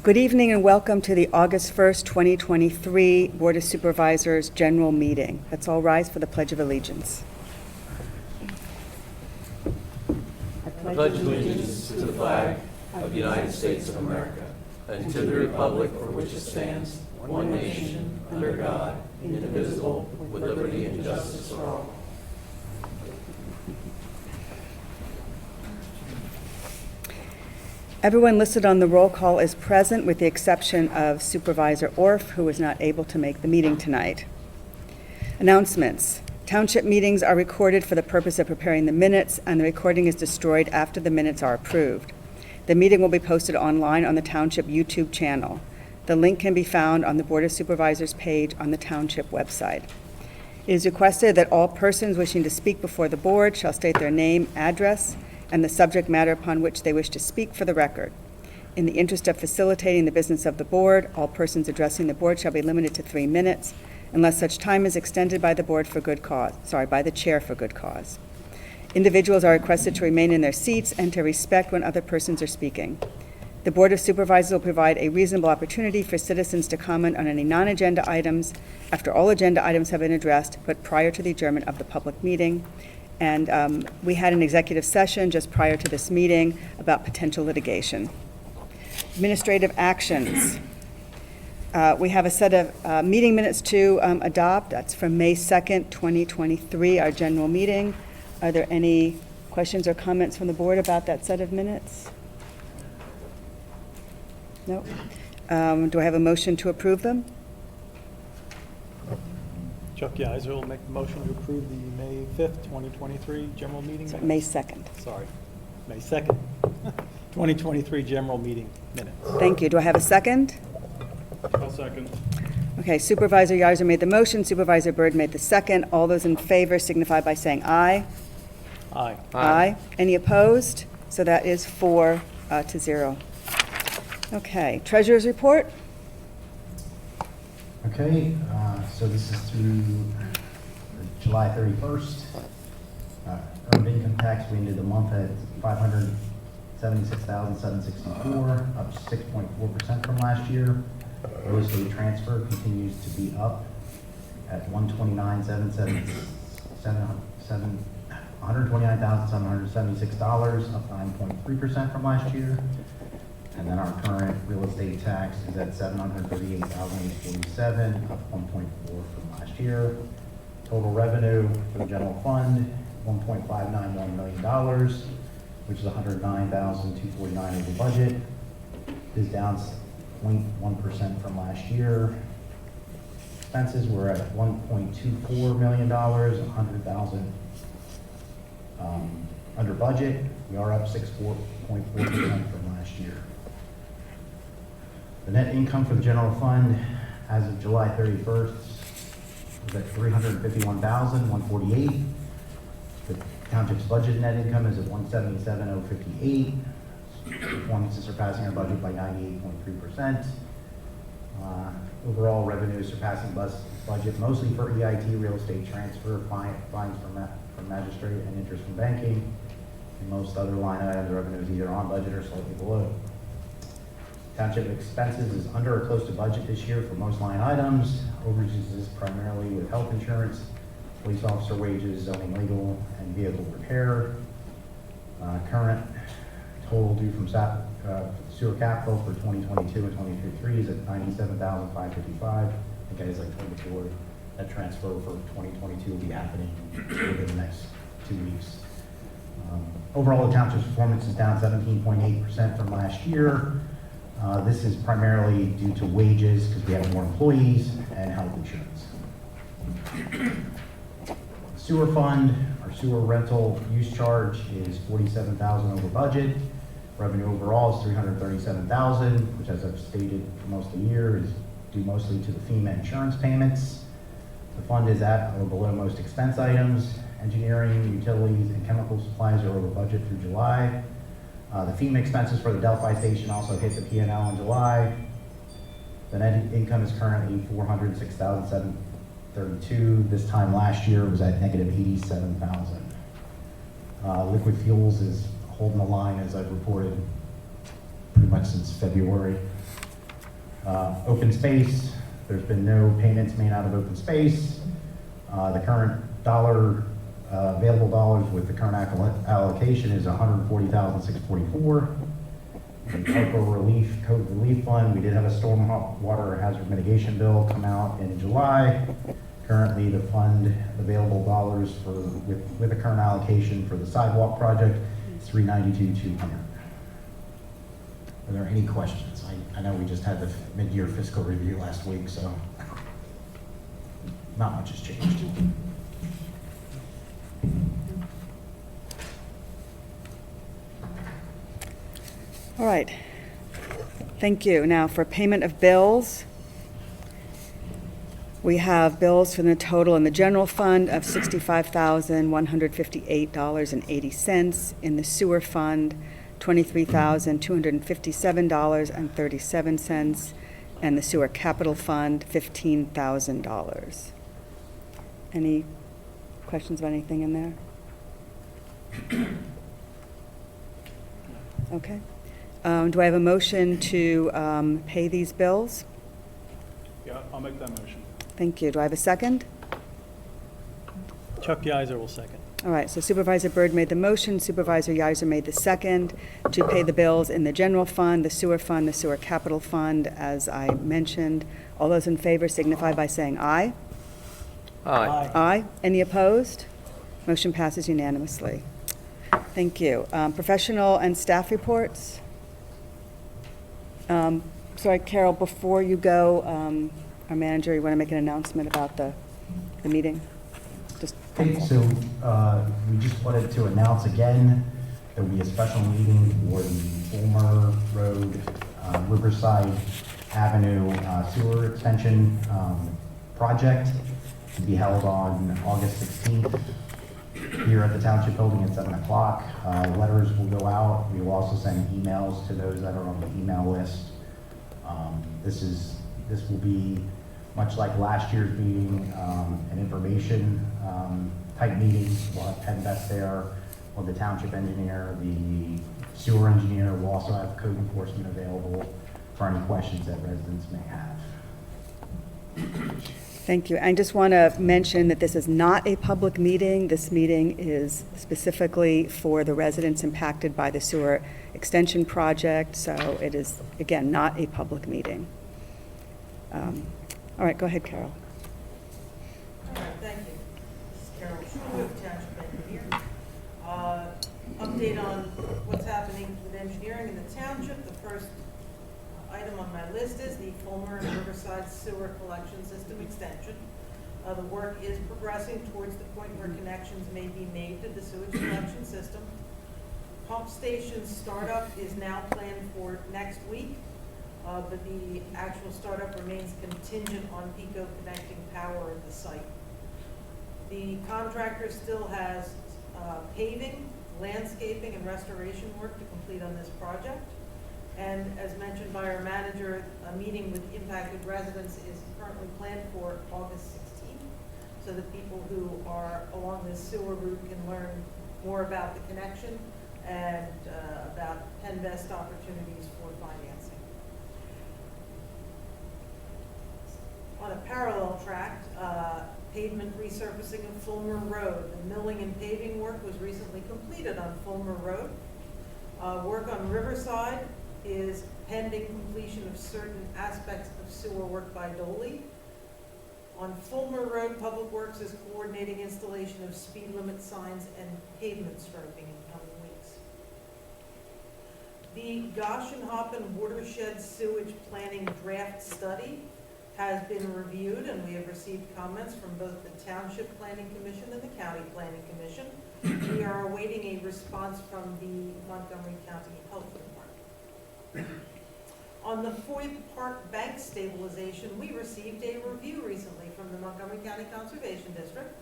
Good evening and welcome to the August 1st, 2023 Board of Supervisors General Meeting. Let's all rise for the Pledge of Allegiance. I pledge allegiance to the flag of the United States of America and to the republic for which it stands, one nation, under God, indivisible, with liberty and justice for all. Everyone listed on the roll call is present with the exception of Supervisor Orff, who is not able to make the meeting tonight. Announcements. Township meetings are recorded for the purpose of preparing the minutes, and the recording is destroyed after the minutes are approved. The meeting will be posted online on the Township YouTube channel. The link can be found on the Board of Supervisors page on the Township website. It is requested that all persons wishing to speak before the board shall state their name, address, and the subject matter upon which they wish to speak for the record. In the interest of facilitating the business of the board, all persons addressing the board shall be limited to 3 minutes, unless such time is extended by the board for good cause, by the chair for good cause. Individuals are requested to remain in their seats and to respect when other persons are speaking. The Board of Supervisors will provide a reasonable opportunity for citizens to comment on any non-agenda items after all agenda items have been addressed, but prior to the adjournment of the public meeting. And we had an executive session just prior to this meeting about potential litigation. Administrative actions. We have a set of meeting minutes to adopt. That's from May 2nd, 2023, our general meeting. Are there any questions or comments from the board about that set of minutes? No? Do I have a motion to approve them? Chuck Yeiser will make the motion to approve the May 5th, 2023 general meeting minutes. May 2nd. Sorry, May 2nd, 2023 general meeting minutes. Thank you. Do I have a second? I'll second. Okay, Supervisor Yeiser made the motion, Supervisor Byrd made the second. All those in favor signify by saying aye. Aye. Aye. Any opposed? So that is 4-0. Okay, Treasurer's report. Okay, so this is through July 31st. Earned income tax, we ended the month at $576,764, up 6.4% from last year. Real estate transfer continues to be up at $129,776, up 9.3% from last year. And then our current real estate tax is at $738,847, up 1.4 from last year. Total revenue for the general fund, $1.591 million, which is $109,249 over budget. Is down 0.1% from last year. Expenses were at $1.24 million, $100,000 under budget. We are up 6.4% from last year. The net income for the general fund as of July 31st was at $351,148. The township's budget net income is at $177,058. Performance is surpassing our budget by 98.3%. Overall revenue is surpassing budget mostly for EIT, real estate transfer, fines from magistrate, and interest from banking. And most other line items, revenue is either on budget or slightly below. Township expenses is under or close to budget this year for most line items. Overages is primarily with health insurance, police officer wages, zoning legal, and vehicle repair. Current total due from sewer capital for 2022 and 2023 is at $97,555. I think as I told before, that transfer for 2022 will be happening within the next 2 weeks. Overall, the township's performance is down 17.8% from last year. This is primarily due to wages because we have more employees and health insurance. Sewer fund, our sewer rental use charge is $47,000 over budget. Revenue overall is $337,000, which, as I've stated for most of the year, is due mostly to the FEMA insurance payments. The fund is at or below most expense items. Engineering, utilities, and chemical supplies are over budget through July. The FEMA expenses for the Delphi station also hit the P&L in July. The net income is currently $406,732. This time last year it was at negative $87,000. Liquid fuels is holding the line, as I've reported pretty much since February. Open space, there's been no payments made out of open space. The current available dollars with the current allocation is $140,644. The COVID relief fund, we did have a storm water hazard mitigation bill come out in July. Currently, the fund available dollars with the current allocation for the sidewalk project is $392,200. Are there any questions? I know we just had the mid-year fiscal review last week, so not much has changed. All right. Thank you. Now, for payment of bills, we have bills for the total in the general fund of $65,158.80. In the sewer fund, $23,257.37. And the sewer capital fund, $15,000. Any questions about anything in there? Okay. Do I have a motion to pay these bills? Yeah, I'll make that motion. Thank you. Do I have a second? Chuck Yiser will second. All right, so Supervisor Byrd made the motion, Supervisor Yiser made the second to pay the bills in the general fund, the sewer capital fund, as I mentioned. All those in favor signify by saying aye. Aye. Aye. Any opposed? Motion passes unanimously. Thank you. Professional and staff reports. Sorry, Carol, before you go, our manager, you want to make an announcement about the meeting? Just Okay, so we just wanted to announce again, there will be a special meeting for the Fulmer Road, Riverside Avenue sewer extension project to be held on August 16th here at the Township Building at 7 o'clock. Letters will go out. We will also send emails to those that are on the email list. This will be much like last year's meeting, an information type meeting. We'll have Penn Best there, or the township engineer, the sewer engineer. We'll also have code enforcement available for any questions that residents may have. Thank you. I just want to mention that this is not a public meeting. This meeting is specifically for the residents impacted by the sewer extension project, so it is, again, not a public meeting. All right, go ahead, Carol. All right, thank you. This is Carol Schuler, Township Engineer. Update on what's happening with engineering in the township. The first item on my list is the Fulmer and Riverside Sewer Collection System Extension. The work is progressing towards the point where connections may be made to the sewage collection system. Pump station startup is now planned for next week. But the actual startup remains contingent on PICO connecting power at the site. The contractor still has paving, landscaping, and restoration work to complete on this project. And as mentioned by our manager, a meeting with impacted residents is currently planned for August 16th, so that people who are along this sewer route can learn more about the connection and about Penn Best opportunities for financing. On a parallel track, pavement resurfacing of Fulmer Road. The milling and paving work was recently completed on Fulmer Road. Work on Riverside is pending completion of certain aspects of sewer work by Dolly. On Fulmer Road, Public Works is coordinating installation of speed limit signs and pavement striping in coming weeks. The Goshenhoppen Watershed Sewage Planning Draft Study has been reviewed, and we have received comments from both the Township Planning Commission and the County Planning Commission. We are awaiting a response from the Montgomery County Health Department. On the Foyt Park Bank stabilization, we received a review recently from the Montgomery County Conservation District.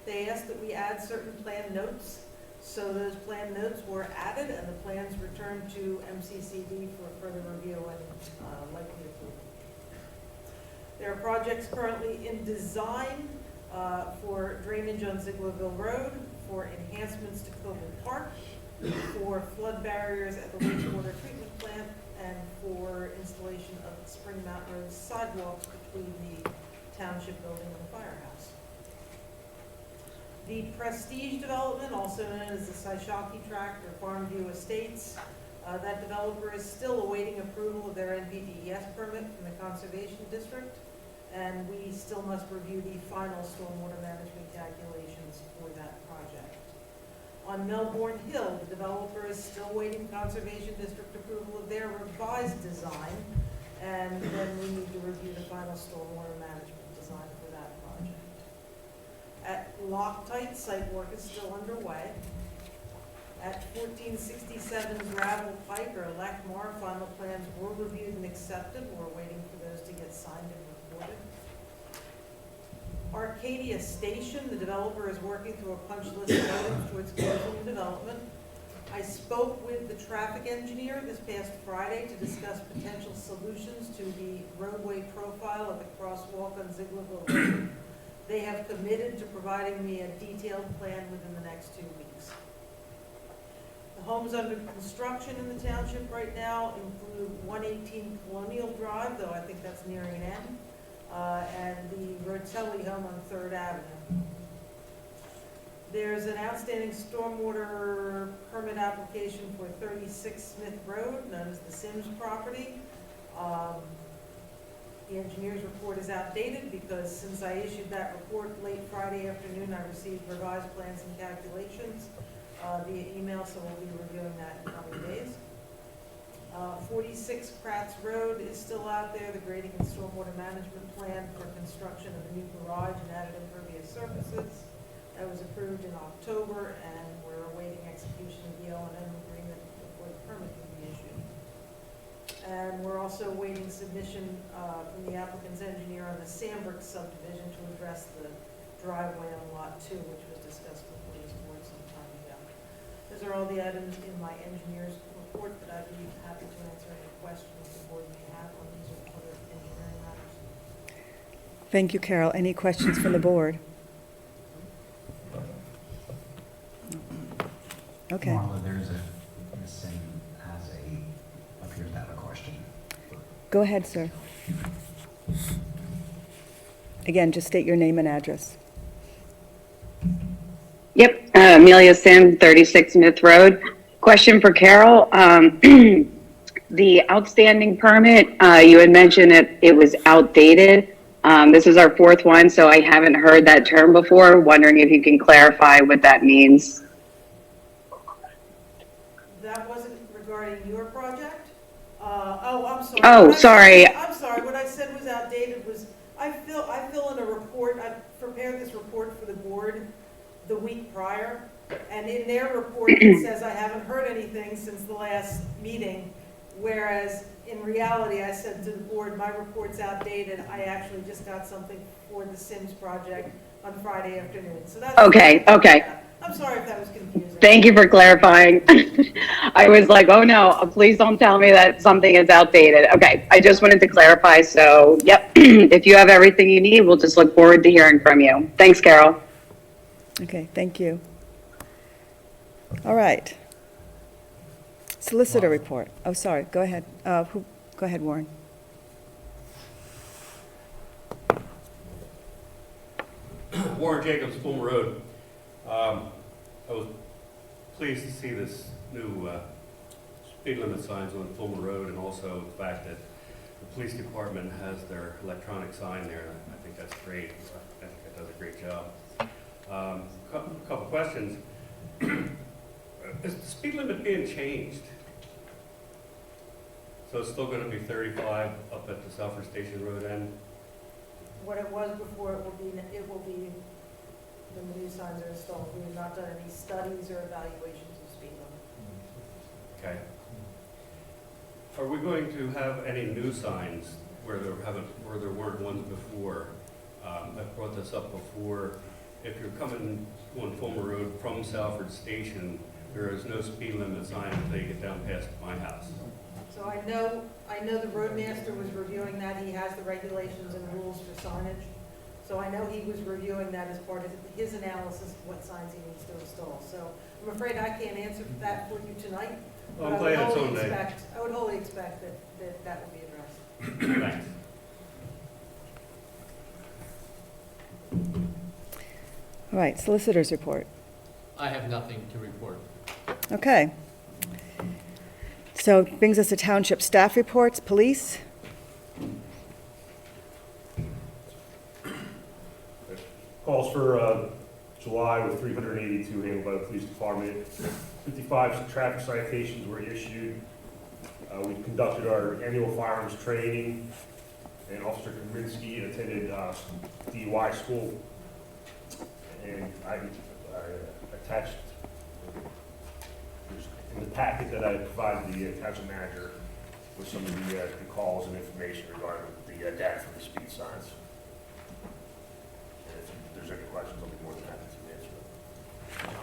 They asked that we add certain plan notes, so those plan notes were added and the plans returned to MCCD for further review and likely approval. There are projects currently in design for drainage on Zieglerville Road, for enhancements to Coble Park, for flood barriers at the wastewater treatment plant, and for installation of Spring Mountain Road sidewalks between the township building and the firehouse. The Prestige development, also known as the Saishaki Tract or Farmview Estates, that developer is still awaiting approval of their NPDES permit from the Conservation District, and we still must review the final stormwater management calculations for that project. On Melbourne Hill, the developer is still waiting Conservation District approval of their revised design, and then we need to review the final stormwater management design for that project. At Loctite, site work is still underway. At 1467's Gravel Pike, or Lackmar, final plans were reviewed and accepted. We're waiting for those to get signed and recorded. Arcadia Station, the developer is working through a punch list of items towards closing the development. I spoke with the traffic engineer this past Friday to discuss potential solutions to the roadway profile of the crosswalk on Zieglerville Road. They have committed to providing me a detailed plan within the next 2 weeks. The homes under construction in the township right now include 118 Colonial Drive, though I think that's nearing an end, and the Rotelli home on 3rd Avenue. There's an outstanding stormwater permit application for 36 Smith Road, known as the Sims property. The engineer's report is outdated because since I issued that report late Friday afternoon, I received revised plans and calculations via email, so we'll be reviewing that in coming days. 46 Pratt's Road is still out there, the grading and stormwater management plan for construction of a new garage and added impervious surfaces. That was approved in October, and we're awaiting execution of the O&M agreement before the permit can be issued. And we're also awaiting submission from the applicant's engineer on the Sandbrook subdivision to address the driveway on Lot 2, which was discussed before this board some time ago. Those are all the items in my engineer's report, but I'd be happy to answer any questions the board may have on these or other engineering matters. Thank you, Carol. Any questions from the board? Okay. Marla, there's a, Ms. Sim appears to have a question. Go ahead, sir. Again, just state your name and address. Yep, Amelia Sim, 36 Smith Road. Question for Carol. The outstanding permit, you had mentioned it was outdated. This is our 4th one, so I haven't heard that term before. Wondering if you can clarify what that means. That wasn't regarding your project? I'm sorry. Oh, sorry. I'm sorry, what I said was outdated was, I fill in a report, I prepared this report for the board the week prior, and in their report it says I haven't heard anything since the last meeting, whereas in reality I said to the board, my report's outdated, I actually just got something for the Sims project on Friday afternoon, so that's. Okay. I'm sorry if that was confusing. Thank you for clarifying. I was like, oh no, please don't tell me that something is outdated. Okay, I just wanted to clarify. So, yep, if you have everything you need, we'll just look forward to hearing from you. Thanks, Carol. Okay, thank you. All right. Solicitor report. Oh, sorry, go ahead. Go ahead, Warren. Warren Jacobs, Fulmer Road. I was pleased to see this new speed limit signs on Fulmer Road, and also the fact that the police department has their electronic sign there. I think that's great. I think it does a great job. Couple questions. Is the speed limit being changed? So it's still going to be 35 up at the Southford Station Road end? What it was before, it will be when the new signs are installed. We have not done any studies or evaluations of speed limit. Okay. Are we going to have any new signs where there weren't ones before? I brought this up before. If you're coming on Fulmer Road from Salford Station, there is no speed limit sign until you get down past my house. So I know the roadmaster was reviewing that. He has the regulations and rules for signage. So I know he was reviewing that as part of his analysis of what signs he needs to install. So I'm afraid I can't answer that for you tonight. But I'm I would glad it's wholly on there. expect, I would wholly expect that will be addressed. Thanks. All right, solicitors report. I have nothing to report. Okay. So it brings us to township staff reports, police. Calls for July with 382 handled by the police department. 55 traffic citations were issued. We conducted our annual firearms training, and Officer Kaminsky attended DUI school. And I attached in the packet that I provided the township manager with some of the calls and information regarding the data from the speed signs. And if there's any questions, I'll be more than happy to answer them.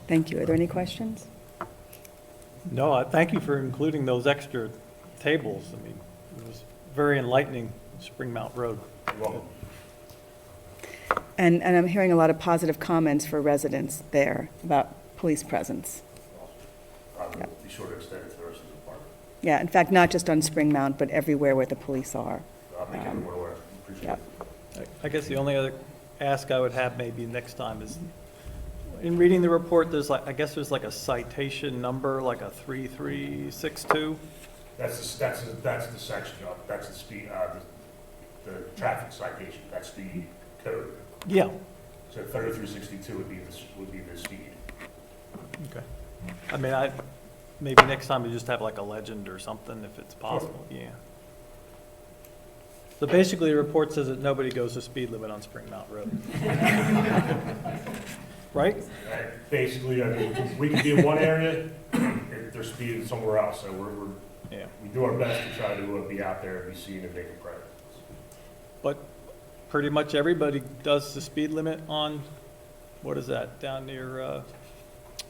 Thank you. Are there any questions? No, thank you for including those extra tables. I mean, it was very enlightening, Spring Mount Road. You're welcome. And I'm hearing a lot of positive comments for residents there about police presence. I will be sure to extend it to the rest of the department. Yeah, in fact, not just on Spring Mount, but everywhere where the police are. I'll make everyone aware. Appreciate Yep. it. I guess the only other ask I would have maybe next time is, in reading the report, there's like, I guess there's like a citation number, like a 3362. That's the section of, that's the speed, the traffic citation, that's the code. Yeah. So 3362 would be the speed. Okay. I mean, maybe next time we just have like a legend or something if it's possible, yeah. So basically, the report says that nobody goes the speed limit on Spring Mount Road. Right? Basically, I mean, we can be in one area if they're speeding somewhere else, so Yeah. we do our best to try to be out there and be seen and make a presence. But pretty much everybody does the speed limit on, what is that, down near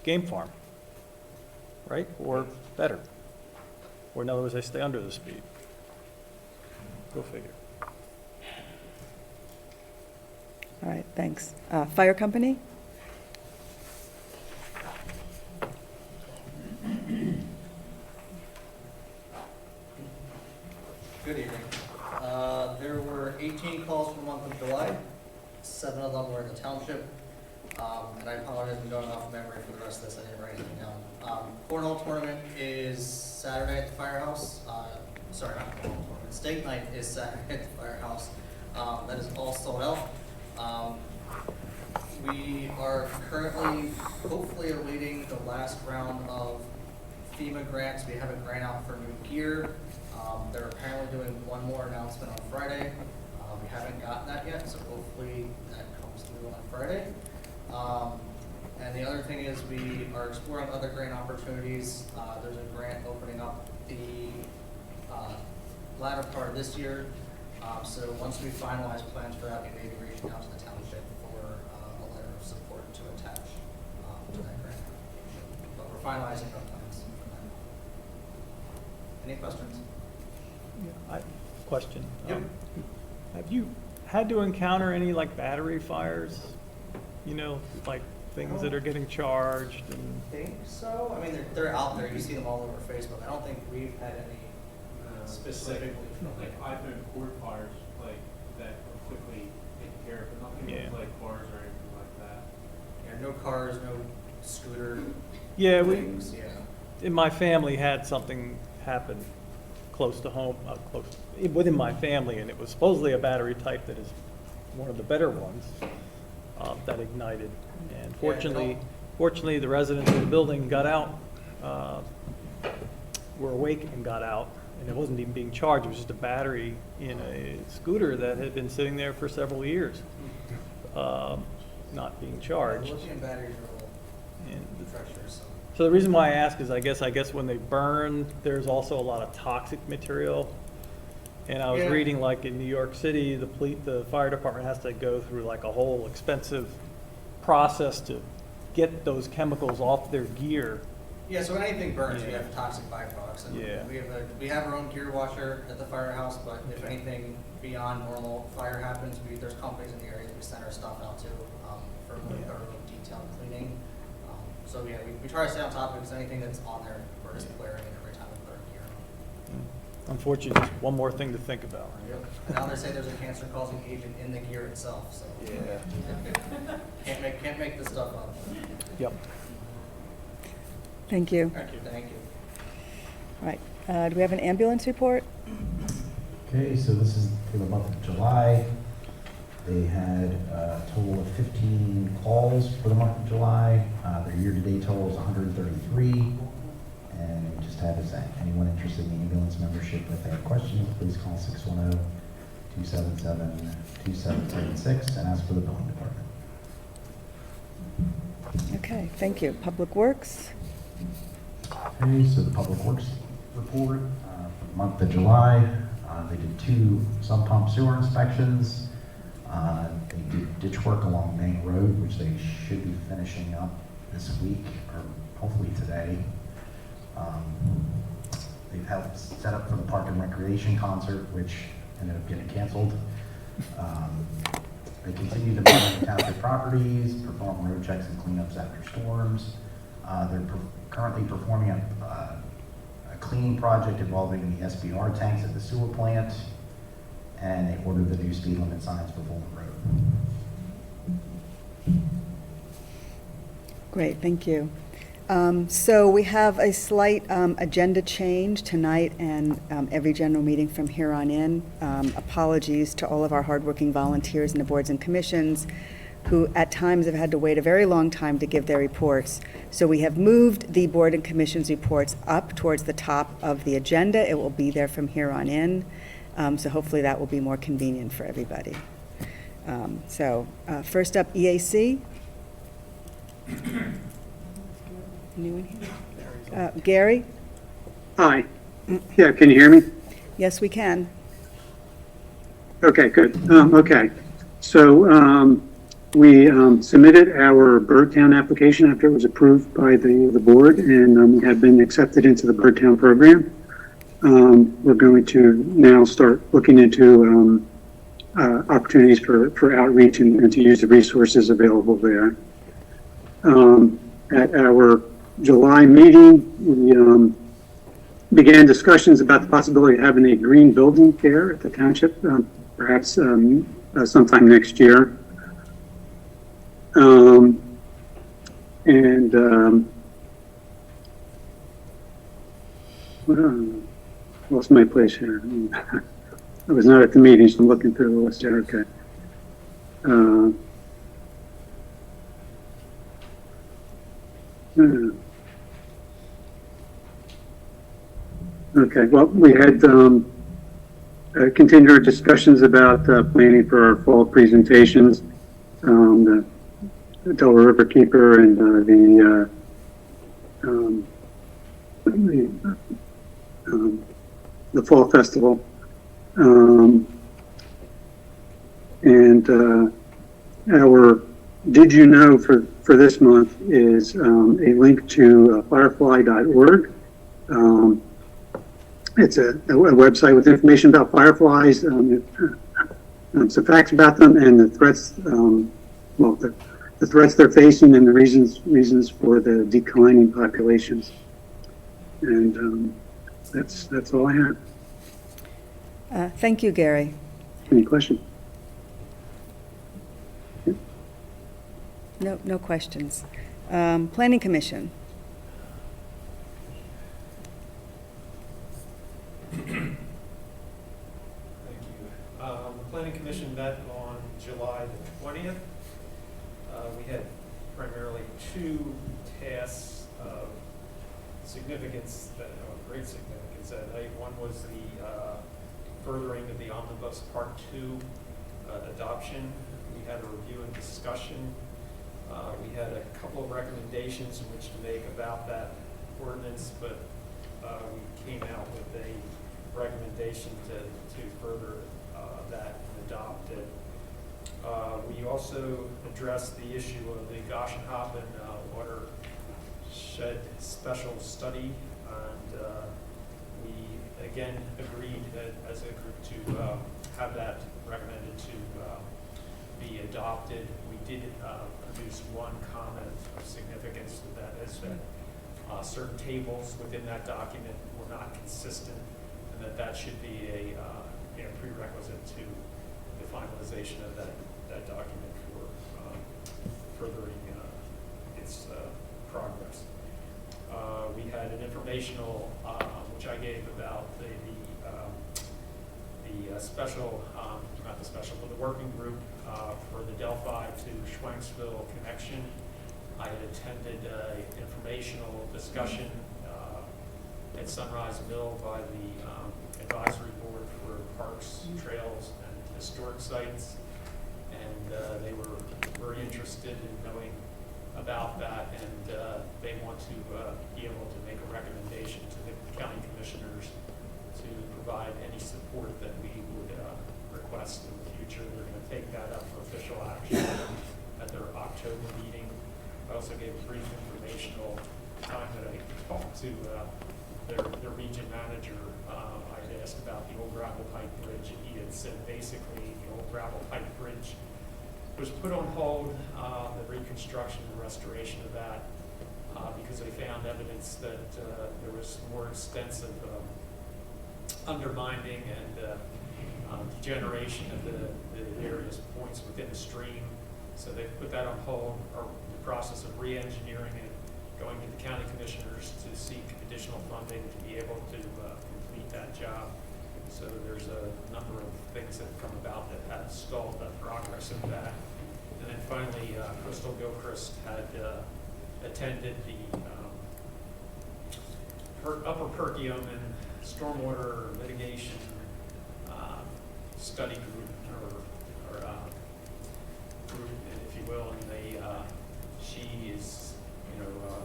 Game Farm, right? Or better. Or in other words, they stay under the speed. Go figure. All right, thanks. Fire company? Good evening. There were 18 calls for the month of July. 7 of them were in the township. And I apologize, I'm going off memory for the rest of this, I didn't write anything down. Cornhole tournament is Saturday at the firehouse. Sorry, not cornhole tournament. Steak night is Saturday at the firehouse. That is all sold out. We are currently hopefully awaiting the last round of FEMA grants. We have a grant out for new gear. They're apparently doing one more announcement on Friday. We haven't gotten that yet, so hopefully that comes through on Friday. And the other thing is we are exploring other grant opportunities. There's a grant opening up the latter part of this year. So once we finalize plans for that, we may be reaching out to the township for a letter of support to attach to that grant application. But we're finalizing our plans for that. Any questions? Question. Yep. Have you had to encounter any like battery fires? You know, like things that are getting charged and, I think so. I mean, they're out there. You see them all over Facebook. I don't think we've had any specifically from Like iPhone cord fires, like that are quickly taken care of, but nothing Yeah. with like cars or anything like that. Yeah, no cars, no scooter yeah, things, yeah. in my family had something happen close to home, within my family, and it was supposedly a battery type that is one of the better ones that ignited. And fortunately, the residents of the building got out, were awake and got out, and it wasn't even being charged. It was just a battery in a scooter that had been sitting there for several years, not being charged. Lithium batteries are a little And pressure, so. so the reason why I ask is I guess when they burn, there's also a lot of toxic material. And I was Yeah. reading like in New York City, the fire department has to go through like a whole expensive process to get those chemicals off their gear. Yeah, so when anything burns, you Yeah. have toxic byproducts. And Yeah. we have our own gear washer at the firehouse, but if anything beyond normal fire happens, there's companies in the area that we send our stuff out to for more Yeah. thorough detailed cleaning. So So yeah, we try to stay on top of it, because anything that's on there, we're just blaring it every time we put our gear on. Unfortunately, just one more thing to think about. And now they say there's a cancer-causing agent in the gear itself, so. Yeah. Can't make this stuff up. Yep. Thank you. Thank you. Thank you. All right, do we have an ambulance report? Okay, so this is for the month of July. They had a total of 15 calls for the month of July. Their year-to-date total is 133. And we just had to say, anyone interested in the ambulance membership, if they have questions, please call 610-277-2776 and ask for the billing department. Okay, thank you. Public Works? Okay, so the Public Works report for the month of July, they did 2 sump pump sewer inspections. They did ditch work along Main Road, which they should be finishing up this week, or hopefully today. They've helped set up for the Park and Recreation concert, which ended up getting canceled. They continue to monitor township properties, perform road checks and cleanups after storms. They're currently performing a cleaning project involving the SBR tanks at the sewer plant, and they ordered the new speed limit signs for Fulton Road. Great, thank you. So we have a slight agenda change tonight and every general meeting from here on in. Apologies to all of our hardworking volunteers in the boards and commissions who at times have had to wait a very long time to give their reports. So we have moved the board and commissions reports up towards the top of the agenda. It will be there from here on in. So hopefully that will be more convenient for everybody. First up, EAC. Anyone here? Gary? Hi. Yeah, can you hear me? Yes, we can. Okay, good. Okay. So we submitted our Birdtown application after it was approved by the board, and we have been accepted into the Birdtown program. We're going to now start looking into opportunities for outreach and to use the resources available there. At our July meeting, we began discussions about the possibility of having a green building there at the township, perhaps sometime next year. Lost my place here. I was not at the meeting, so I'm looking through the list here. Okay. Okay, well, we had continued our discussions about planning for our fall presentations, the Delaware River Keeper and the Fall Festival. Our Did You Know for this month is a link to firefly.org. It's a website with information about fireflies, some facts about them, and the threats, the threats they're facing, and the reasons for the declining populations. And that's all I have. Thank you, Gary. Any questions? No questions. Planning Commission. Thank you. The Planning Commission met on July the 20th. We had primarily 2 tasks of significance, great significance that night. One was the furthering of the Omnibus Part 2 adoption. We had a review and discussion. We had a couple of recommendations in which to make about that ordinance, but we came out with a recommendation to further that and adopt it. We also addressed the issue of the Goshenhoppen watershed special study, and we again agreed that as a group to have that recommended to be adopted. We did produce one comment of significance to that, is that certain tables within that document were not consistent, and that should be a prerequisite to the finalization of that document for furthering its progress. We had an informational, which I gave about the special, not the special, but the working group for the Delphi to Schwenksville connection. I had attended an informational discussion at Sunrise Mill by the advisory board for parks, trails, and historic sites. And they were very interested in knowing about that, and they want to be able to make a recommendation to the county commissioners to provide any support that we would request in the future. They're going to take that up for official action at their October meeting. I also gave a brief informational time that I talked to their region manager. I had asked about the old gravel pipe bridge, and he had said basically the old gravel pipe bridge was put on hold, the reconstruction and restoration of that, because they found evidence that there was more extensive undermining and degeneration of the various points within the stream. So they put that on hold, or the process of re-engineering it, going to the county commissioners to seek additional funding to be able to complete that job. So there's a number of things that have come about that have stalled the progress of that. And then finally, Crystal Gilchrist had attended the Upper Perkiomen Stormwater Mitigation Study Group, or group, if you will, and she is,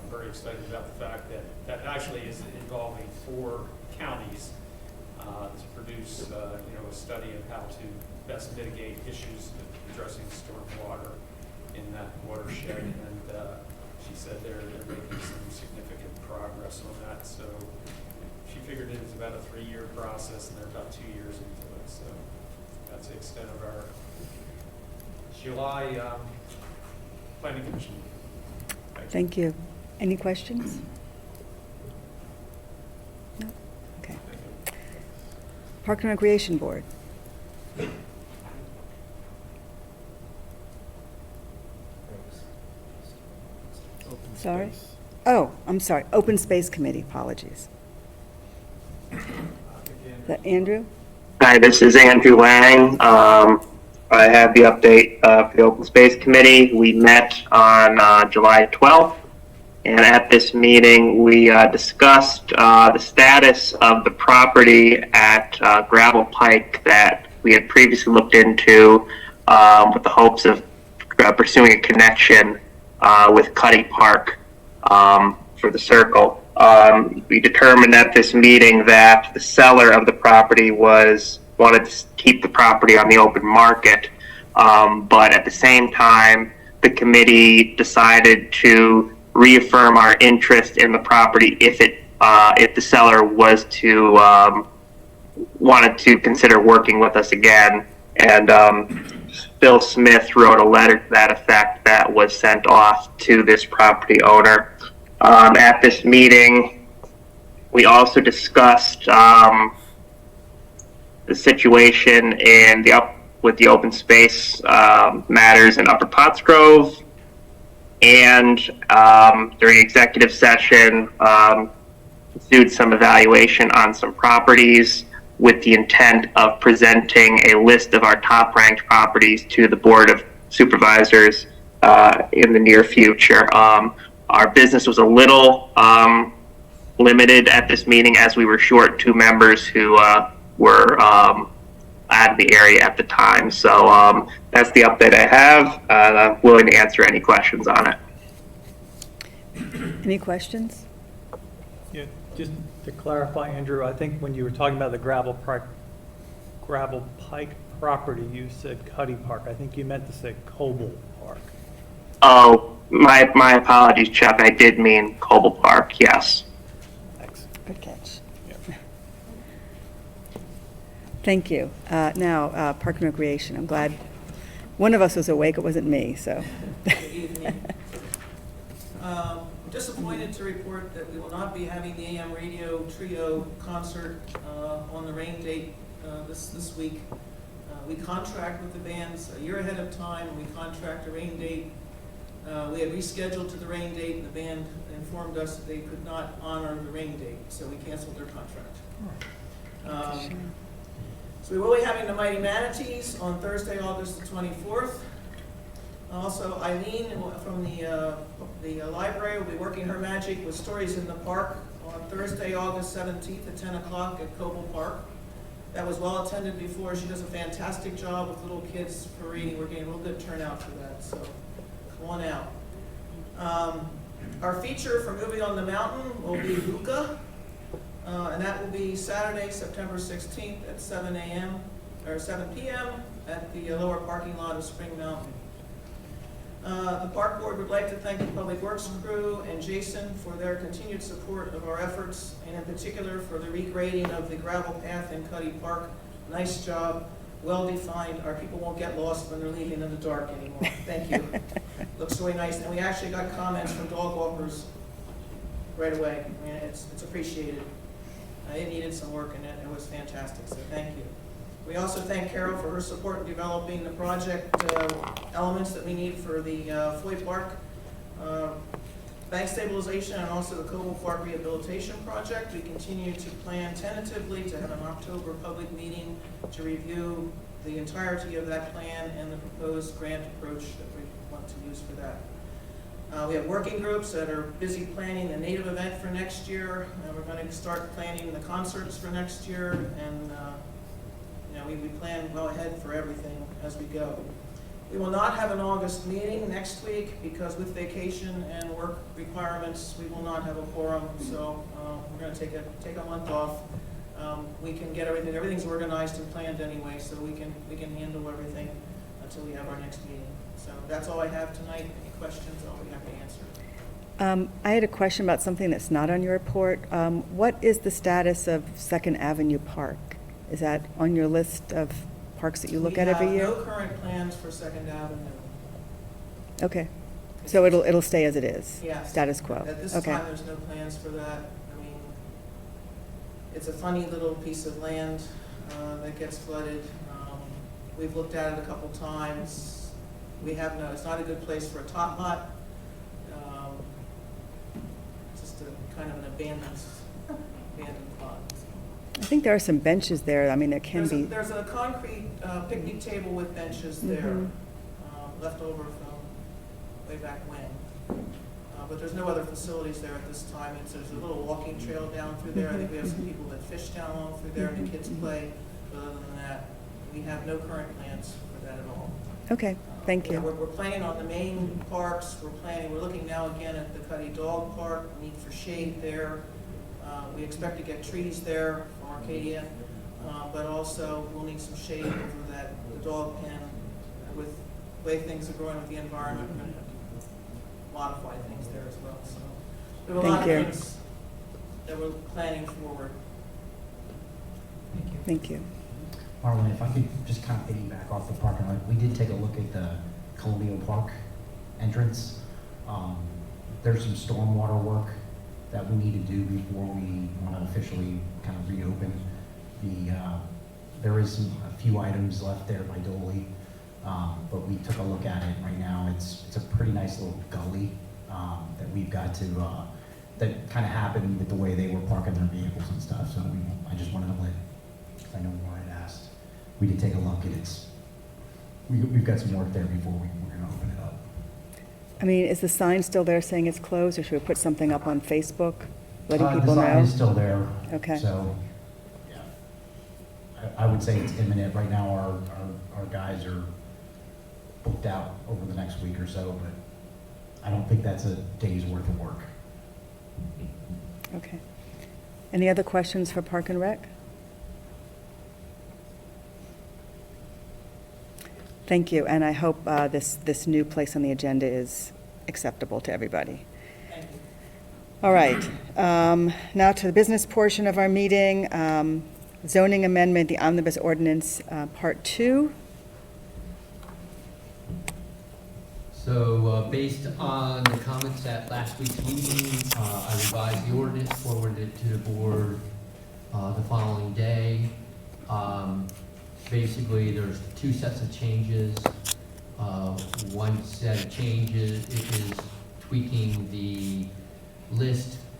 very excited about the fact that actually is involving 4 counties to produce, a study of how to best mitigate issues of addressing storm water in that watershed. And she said they're making some significant progress on that. So she figured it was about a 3-year process, and they're about 2 years into it. So that's the extent of our July Planning Commission. Thank you. Any questions? No? Okay. Park and Recreation Board. Sorry? Oh, I'm sorry. Open Space Committee, apologies. Is that Andrew? Hi, this is Andrew Lang. I have the update for the Open Space Committee. We met on July 12th, and at this meeting, we discussed the status of the property at Gravel Pike that we had previously looked into with the hopes of pursuing a connection with Cuddy Park for the circle. We determined at this meeting that the seller of the property wanted to keep the property on the open market, but at the same time, the committee decided to reaffirm our interest in the property if the seller was to wanted to consider working with us again. And Bill Smith wrote a letter to that effect that was sent off to this property owner. At this meeting, we also discussed the situation with the open space matters in Upper Pottsgrove, and during executive session, pursued some evaluation on some properties with the intent of presenting a list of our top-ranked properties to the Board of Supervisors in the near future. Our business was a little limited at this meeting as we were short 2 members who were out of the area at the time. So that's the update I have. I'm willing to answer any questions on it. Any questions? Yeah, just to clarify, Andrew, I think when you were talking about the Gravel Pike property, you said Cuddy Park. I think you meant to say Coble Park. Oh, my apologies, Chuck. I did mean Coble Park, yes. Thanks. Good catch. Yep. Thank you. Now, Park and Recreation. I'm glad One of us was awake, it wasn't me, so. Good evening. I'm disappointed to report that we will not be having the AM radio trio concert on the rain date this week. We contract with the bands a year ahead of time, and we contract a rain date. We had rescheduled to the rain date, and the band informed us that they could not honor the rain date, so we canceled their contract. So we will be having the Mighty Manatees on Thursday, August the 24th. Also, Eileen from the library will be working her magic with Stories in the Park on Thursday, August 17th at 10 o'clock at Coble Park. That was well attended before. She does a fantastic job with little kids for reading. We're getting a real good turnout for that, so come on out. Our feature for Moving on the Mountain will be Luca, and that will be Saturday, September 16th at 7 p.m. at the lower parking lot of Spring Mountain. The Park Board would like to thank the Public Works crew and Jason for their continued support of our efforts, and in particular for the regrading of the gravel path in Cuddy Park. Nice job, well defined. Our people won't get lost when they're leaving in the dark anymore. Thank you. Looks really nice, and we actually got comments from dog walkers right away. I mean, it's appreciated. It needed some work, and it was fantastic, so thank you. We also thank Carol for her support in developing the project elements that we need for the Floyd Park bank stabilization and also the Coble Park rehabilitation project. We continue to plan tentatively to have an October public meeting to review the entirety of that plan and the proposed grant approach that we want to use for that. We have working groups that are busy planning the native event for next year. We're going to start planning the concerts for next year, and we plan well ahead for everything as we go. We will not have an August meeting next week because with vacation and work requirements, we will not have a quorum. So we're going to take a month off. We can get everything's organized and planned anyway, so we can handle everything until we have our next meeting. So that's all I have tonight. Any questions, I'll be happy to answer. I had a question about something that's not on your report. What is the status of Second Avenue Park? Is that on your list of parks that you look at every year? We have no current plans for Second Avenue. Okay, so it'll stay as it is? Yes. Status quo? At this Okay. time, there's no plans for that. I mean, it's a funny little piece of land that gets flooded. We've looked at it a couple times. It's not a good place for a tot lot. Just a kind of an abandoned plot. I think there are some benches there. I mean, there can be. There's a concrete picnic table with benches there, left over from way back when. But there's no other facilities there at this time. There's a little walking trail down through there. I think we have some people that fish down along through there, and the kids play. But other than that, we have no current plans for that at all. Okay, thank you. We're planning on the main parks. We're looking now again at the Cuddy Dog Park, need for shade there. We expect to get trees there from Arcadia, but also we'll need some shade over the dog pen. With the way things are growing with the environment, we're going to have to modify things there as well. So we have a lot of things that we're planning forward. Thank you. Thank you. Marlene, if I could just kind of piggyback off the parking lot, we did take a look at the Colonial Park entrance. There's some stormwater work that we need to do before we want to officially kind of reopen. There is a few items left there by Dolly, but we took a look at it. Right now, it's a pretty nice little gully that we've got to, that kind of happened with the way they were parking their vehicles and stuff. So I just wanted to I know Warren had asked. We did take a look at it. We've got some work there before we're going to open it up. I mean, is the sign still there saying it's closed, or should we put something up on Facebook letting people know? The sign is still there. Okay. So, yeah, I would say it's imminent. Right now, our guys are booked out over the next week or so, but I don't think that's a day's worth of work. Okay. Any other questions for Park and Rec? Thank you, and I hope this new place on the agenda is acceptable to everybody. Thank you. All right, now to the business portion of our meeting, zoning amendment, the omnibus ordinance, part 2. So, based on the comments at last week's meeting, I revised the ordinance, forwarded it to the board, the following day. Basically, there's two sets of changes. One set of changes is tweaking the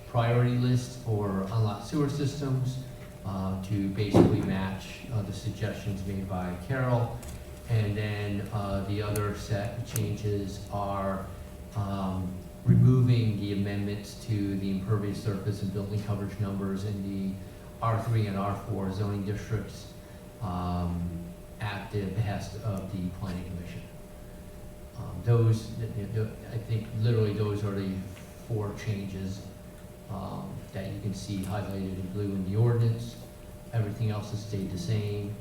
priority list for unlocked sewer systems, to basically match, the suggestions made by Carol. And then, the other set of changes are, removing the amendments to the impervious surface and building coverage numbers in the R3 and R4 zoning districts, at the behest of the planning commission. Those, I think literally those are the 4 changes, that you can see highlighted in blue in the ordinance. Everything else has stayed the same.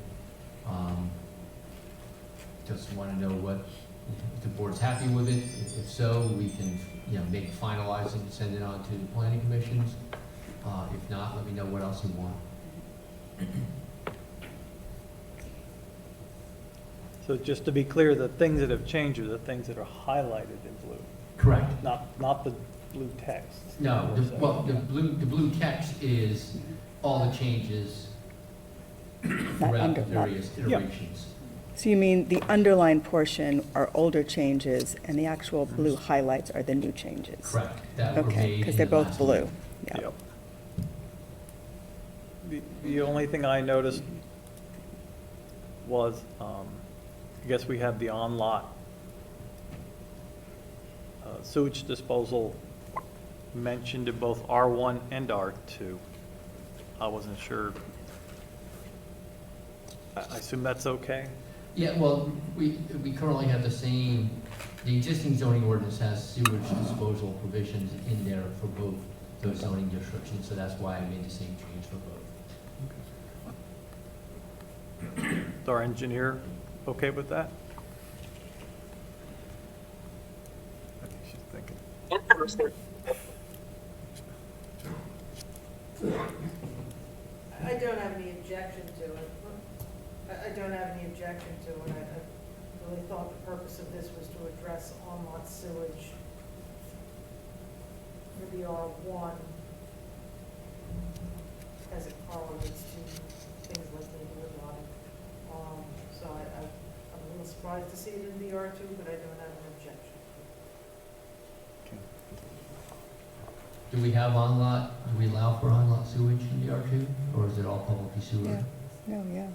Just want to know if the board's happy with it. If so, we can, make finalize and send it on to the planning commissions. If not, let me know what else you want. So just to be clear, the things that have changed are the things that are highlighted in blue, Correct. not the blue text. No, the blue text is all the changes throughout the various iterations. So you mean the underlined portion are older changes, and the actual blue highlights are the new changes? Correct. That were Okay, made because in they're the both last blue. Yep. Yeah. The only thing I noticed was, I guess we have the on-lot sewage disposal mentioned in both R1 and R2. I wasn't sure. I assume that's okay? Yeah, well, we currently have the existing zoning ordinance has sewage disposal provisions in there for both those zoning districts, and so that's why I made the same change for both. Is our engineer okay with that? I think she's thinking. I don't have any objection to it. I don't have any objection to it. I really thought the purpose of this was to address on-lot sewage for the R1 as it correlates to things like neighborhood lotting. So I'm a little surprised to see it in the R2, but I don't have an objection. Do we allow for on-lot sewage in the R2, or is it all publicly sewer? Yeah. No, yeah.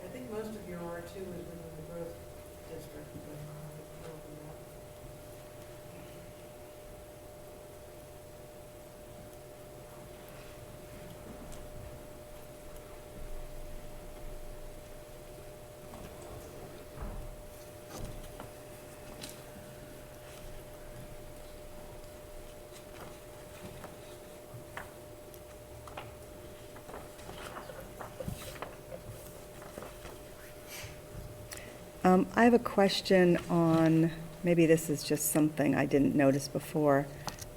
I think most of your R2 is within the growth district, but I don't know that. I have a question on, maybe this is just something I didn't notice before.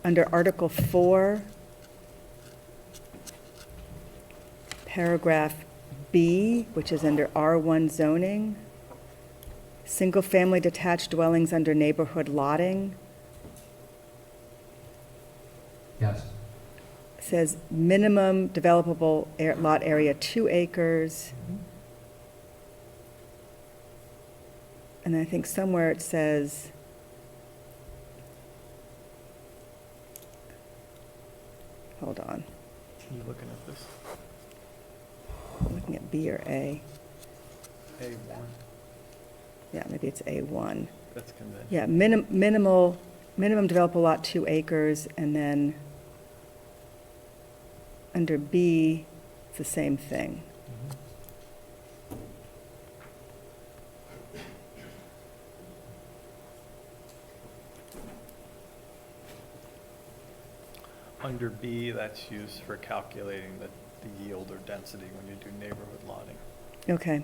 Under Article 4, paragraph B, which is under R1 zoning, single-family detached dwellings under neighborhood lotting, Yes. says minimum developable lot area 2 acres. And I think somewhere it says, hold on, Are you looking at this? I'm looking at B or A. A1, Yeah, maybe it's A1. that's convention. Yeah, minimum developable lot 2 acres, and then under B, it's the same thing. Under B, that's used for calculating the yield or density when you do neighborhood lotting. Okay.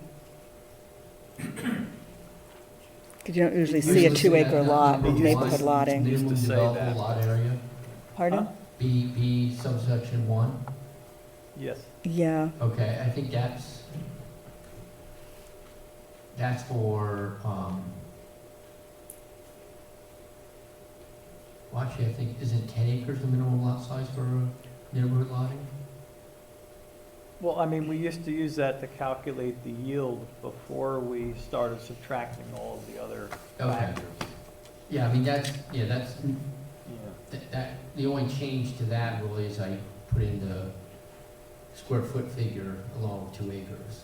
Because you don't usually see a 2 acre lot with neighborhood lotting. Minimum Used to say developable that. lot area, Pardon? Huh? B subsection 1. Yes. Yeah, Okay, I think that's for, actually, I think, isn't 10 acres the minimum lot size for neighborhood lotting? Well, I mean, we used to use that to calculate the yield before we started subtracting all of the other Okay. factors. Yeah, I mean, that's, Yeah. the only change to that really is I put in the square foot figure along with 2 acres.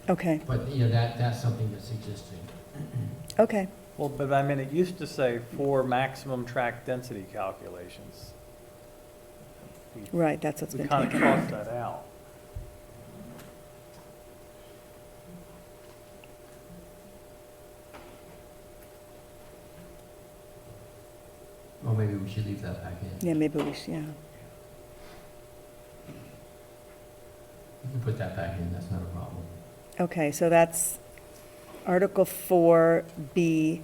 Okay, But, that's something that's existing. okay. Well, but I mean, it used to say for maximum tract density calculations. Right, that's what's We been kind of taken out. crossed that out. Or maybe we should leave that back in. Yeah, maybe we should, yeah. You can put that back in, that's not a problem. Okay, so that's Article 4B,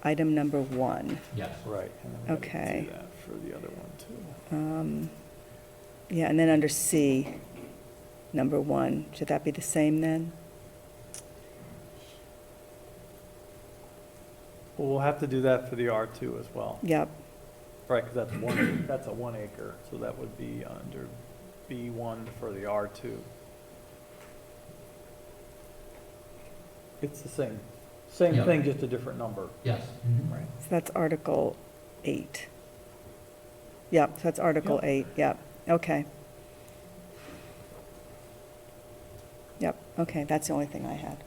item number 1. Yes. Right. And then we gotta Okay. do that for the other one, too. Yeah, and then under C, number 1, should that be the same then? Well, we'll have to do that for the R2 as well. Yep, Right, because that's a 1 acre, so that would be under B1 for the R2. It's the same Yeah. thing, just a different number. Yes. Right. so that's Article 8. Yep, so that's Article 8, yep, okay. Yep, okay, that's the only thing I had.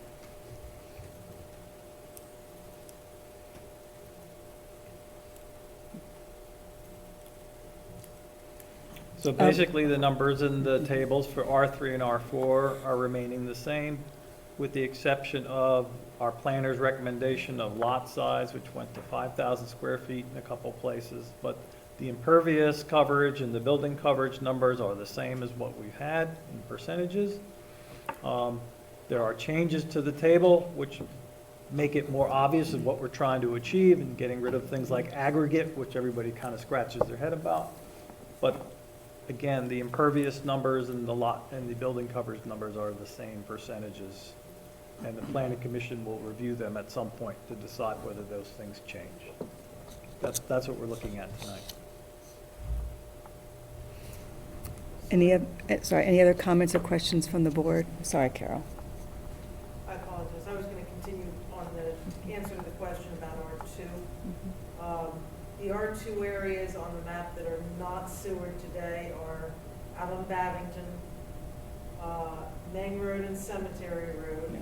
So basically, the numbers in the tables for R3 and R4 are remaining the same, with the exception of our planner's recommendation of lot size, which went to 5,000 square feet in a couple places. But the impervious coverage and the building coverage numbers are the same as what we've had in percentages. There are changes to the table, which make it more obvious of what we're trying to achieve and getting rid of things like aggregate, which everybody kind of scratches their head about. But again, the impervious numbers and the lot and the building coverage numbers are the same percentages. And the planning commission will review them at some point to decide whether those things change. That's what we're looking at tonight. Any other comments or questions from the board? Sorry, Carol. I apologize, I was going to continue on the answer to the question about R2. The R2 areas on the map that are not sewered today are out on Babington, Main Road and Cemetery Road.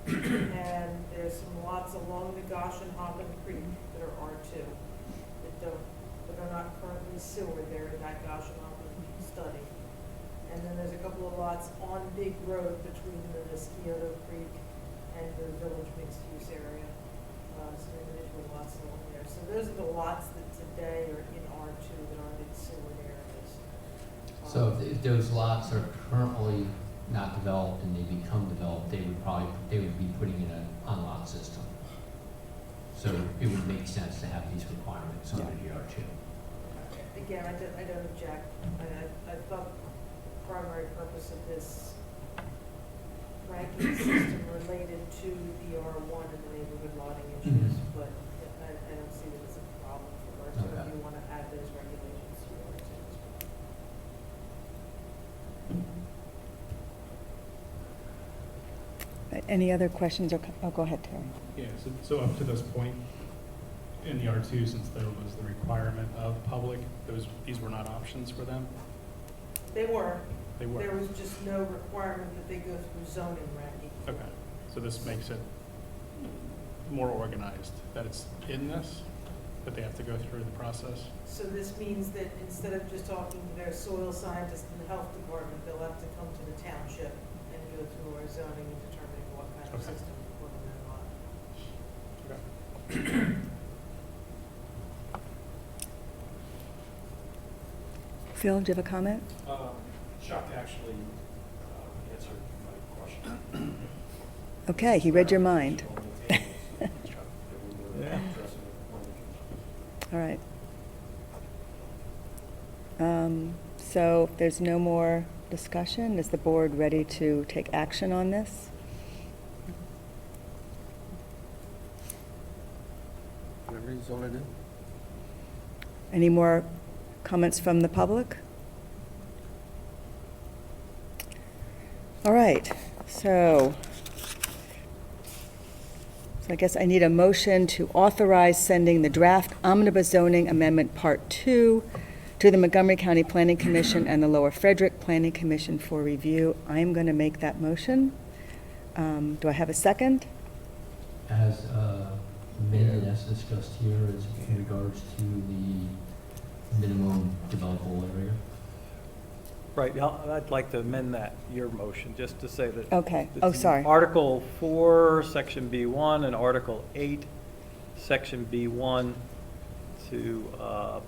And there's some lots along the Goshenhoppen Creek that are R2 that are not currently sewered there in that Goshenhoppen study. And then there's a couple of lots on Big Road between the Mosquito Creek and the Village Mixed Use Area. Some individual lots along there. So those are the lots that today are in R2 that aren't in sewered areas. So if those lots are currently not developed and they become developed, they would be putting in an on-lot system. So it would make sense to have these requirements under the R2. Again, I don't object. I thought the primary purpose of this ranking system related to the R1 and the neighborhood lotting issues, but I don't see that it's a problem for us. So Okay. if you want to add those regulations to R2 as well. Any other questions or, go ahead, Terry. Yeah, so up to this point in the R2, since there was the requirement of public, these were not options for them? They were. They were. There was just no requirement that they go through zoning ranking. Okay, so this makes it more organized, that it's in this, that they have to go through the process? So this means that instead of just talking to their soil scientist in the health department, they'll have to come to the township and go through our zoning and determine what kind of Okay. system to put on their lot. Phil, do you have a comment? Chuck actually answered my question. Okay, he read your mind. Yeah. All right. So if there's no more discussion, is the board ready to take action on this? Any more comments from the public? All right, so I guess I need a motion to authorize sending the draft omnibus zoning amendment part 2 to the Montgomery County Planning Commission and the Lower Frederick Planning Commission for review. I'm going to make that motion. Do I have a second? As amended, as discussed here, is in regards to the minimum developable area. Right, yeah, I'd like to amend that, your motion, just to say that. Okay. it's Oh, in sorry. Article 4, Section B1, and Article 8, Section B1, to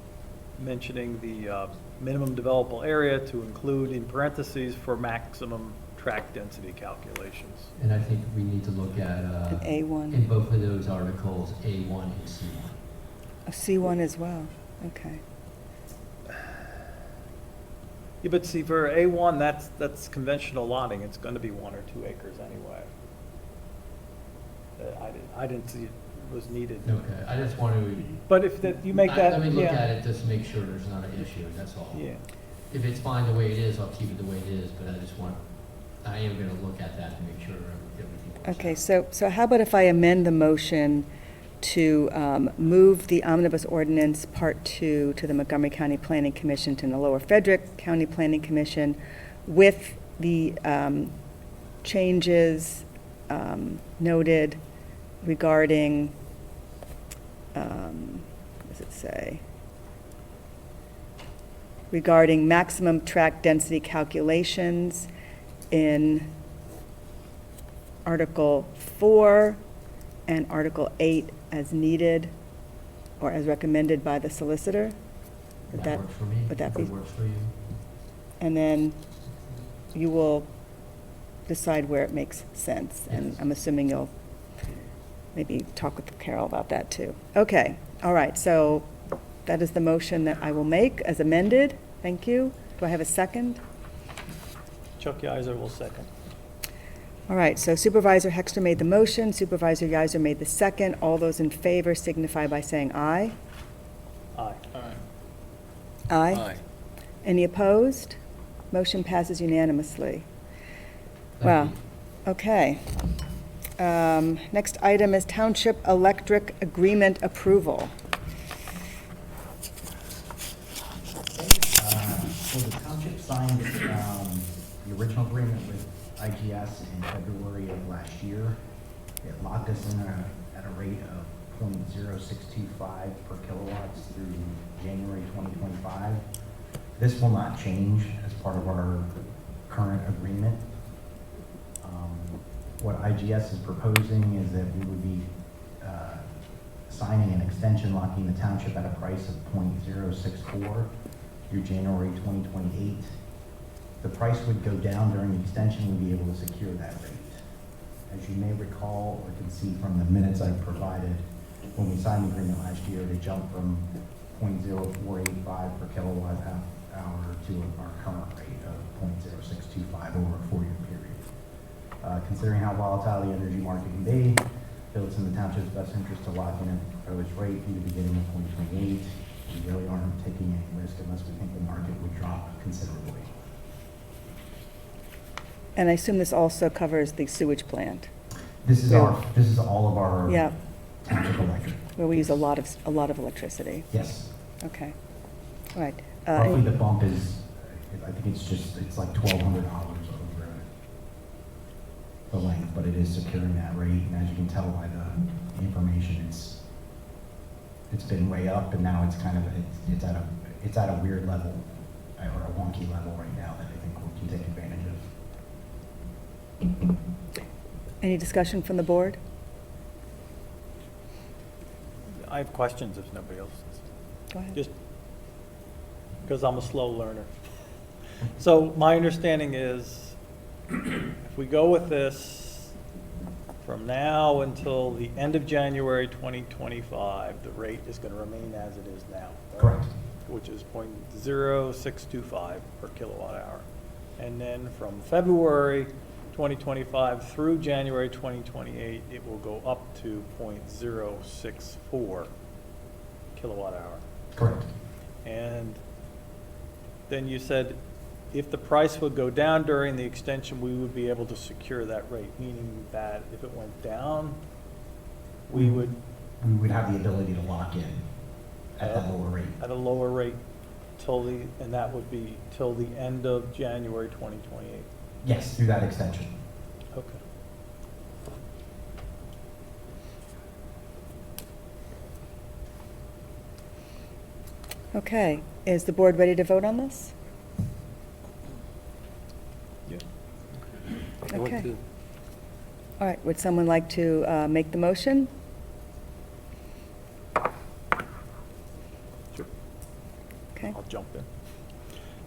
mentioning the minimum developable area to include in parentheses for maximum tract density calculations. And I think we need to look at, An A1. in both of those articles, A1 and C1. A C1 as well, okay. Yeah, but see, for A1, that's conventional lotting, it's gonna be 1 or 2 acres anyway. I didn't see it was needed. Okay, I just want to. But if that, you make that, Let me look yeah. at it just to make sure there's not an issue, that's all. Yeah, If it's fine the way it is, I'll keep it the way it is, but I am gonna look at that to make sure everything works Okay, out. so how about if I amend the motion to move the omnibus ordinance Part 2 to the Montgomery County Planning Commission to the Lower Frederick County Planning Commission with the changes noted regarding, what does it say? Regarding maximum tract density calculations in Article 4 and Article 8 as needed or as recommended by the solicitor? Would That works for me. would that If be? it works for you. And then you will decide where it makes sense. And Yes. I'm assuming you'll maybe talk with Carol about that too. Okay, all right, so that is the motion that I will make as amended. Thank you. Do I have a second? Chuck Yiser will second. All right, so Supervisor Hexter made the motion, Supervisor Yiser made the second. All those in favor signify by saying aye. Aye. Aye. Any opposed? Motion passes unanimously. Thank Wow, you. okay. Next item is Township Electric Agreement Approval. So the township signed the original agreement with IGS in February of last year. It locked us in at a rate of 0.0625 per kilowatts through January 2025. This will not change as part of our current agreement. What IGS is proposing is that we would be signing an extension locking the township at a price of 0.064 through January 2028. The price would go down during the extension, we'd be able to secure that rate. As you may recall or can see from the minutes I've provided, when we signed the agreement last year, they jumped from 0.0485 per kilowatt hour to our current rate of 0.0625 over a 4-year period. Considering how volatile the energy market can be, feel it's in the township's best interest to lock in a proposed rate through the beginning of 2028. We really aren't taking any risk unless we think the market would drop considerably. And I assume this also covers the sewage plant, This is all of our Yeah. township electric. where we use a lot of electricity. Yes. Okay, all right. Roughly the bump is, I think it's like $1,200 over the length, but it is securing that rate. And as you can tell by the information, it's been way up, and now it's kind of, it's at a weird level, or a wonky level right now that I think we can take advantage of. Any discussion from the board? I have questions if nobody else does. Go ahead. Just because I'm a slow learner. So my understanding is, if we go with this from now until the end of January 2025, the rate is going to remain as it is now. right? Correct. Which is 0.0625 per kilowatt hour. And then from February 2025 through January 2028, it will go up to 0.064 kilowatt hour. Correct. And then you said if the price would go down during the extension, we would be able to secure that rate, meaning that if it went down, we would, We would have the ability to lock in at that lower rate. at a lower rate till the, and that would be till the end of January 2028. Yes, through that extension. Okay. Okay, is the board ready to vote on this? Yeah. I want Okay. to- All right, would someone like to make the motion? Sure. Okay, I'll jump in.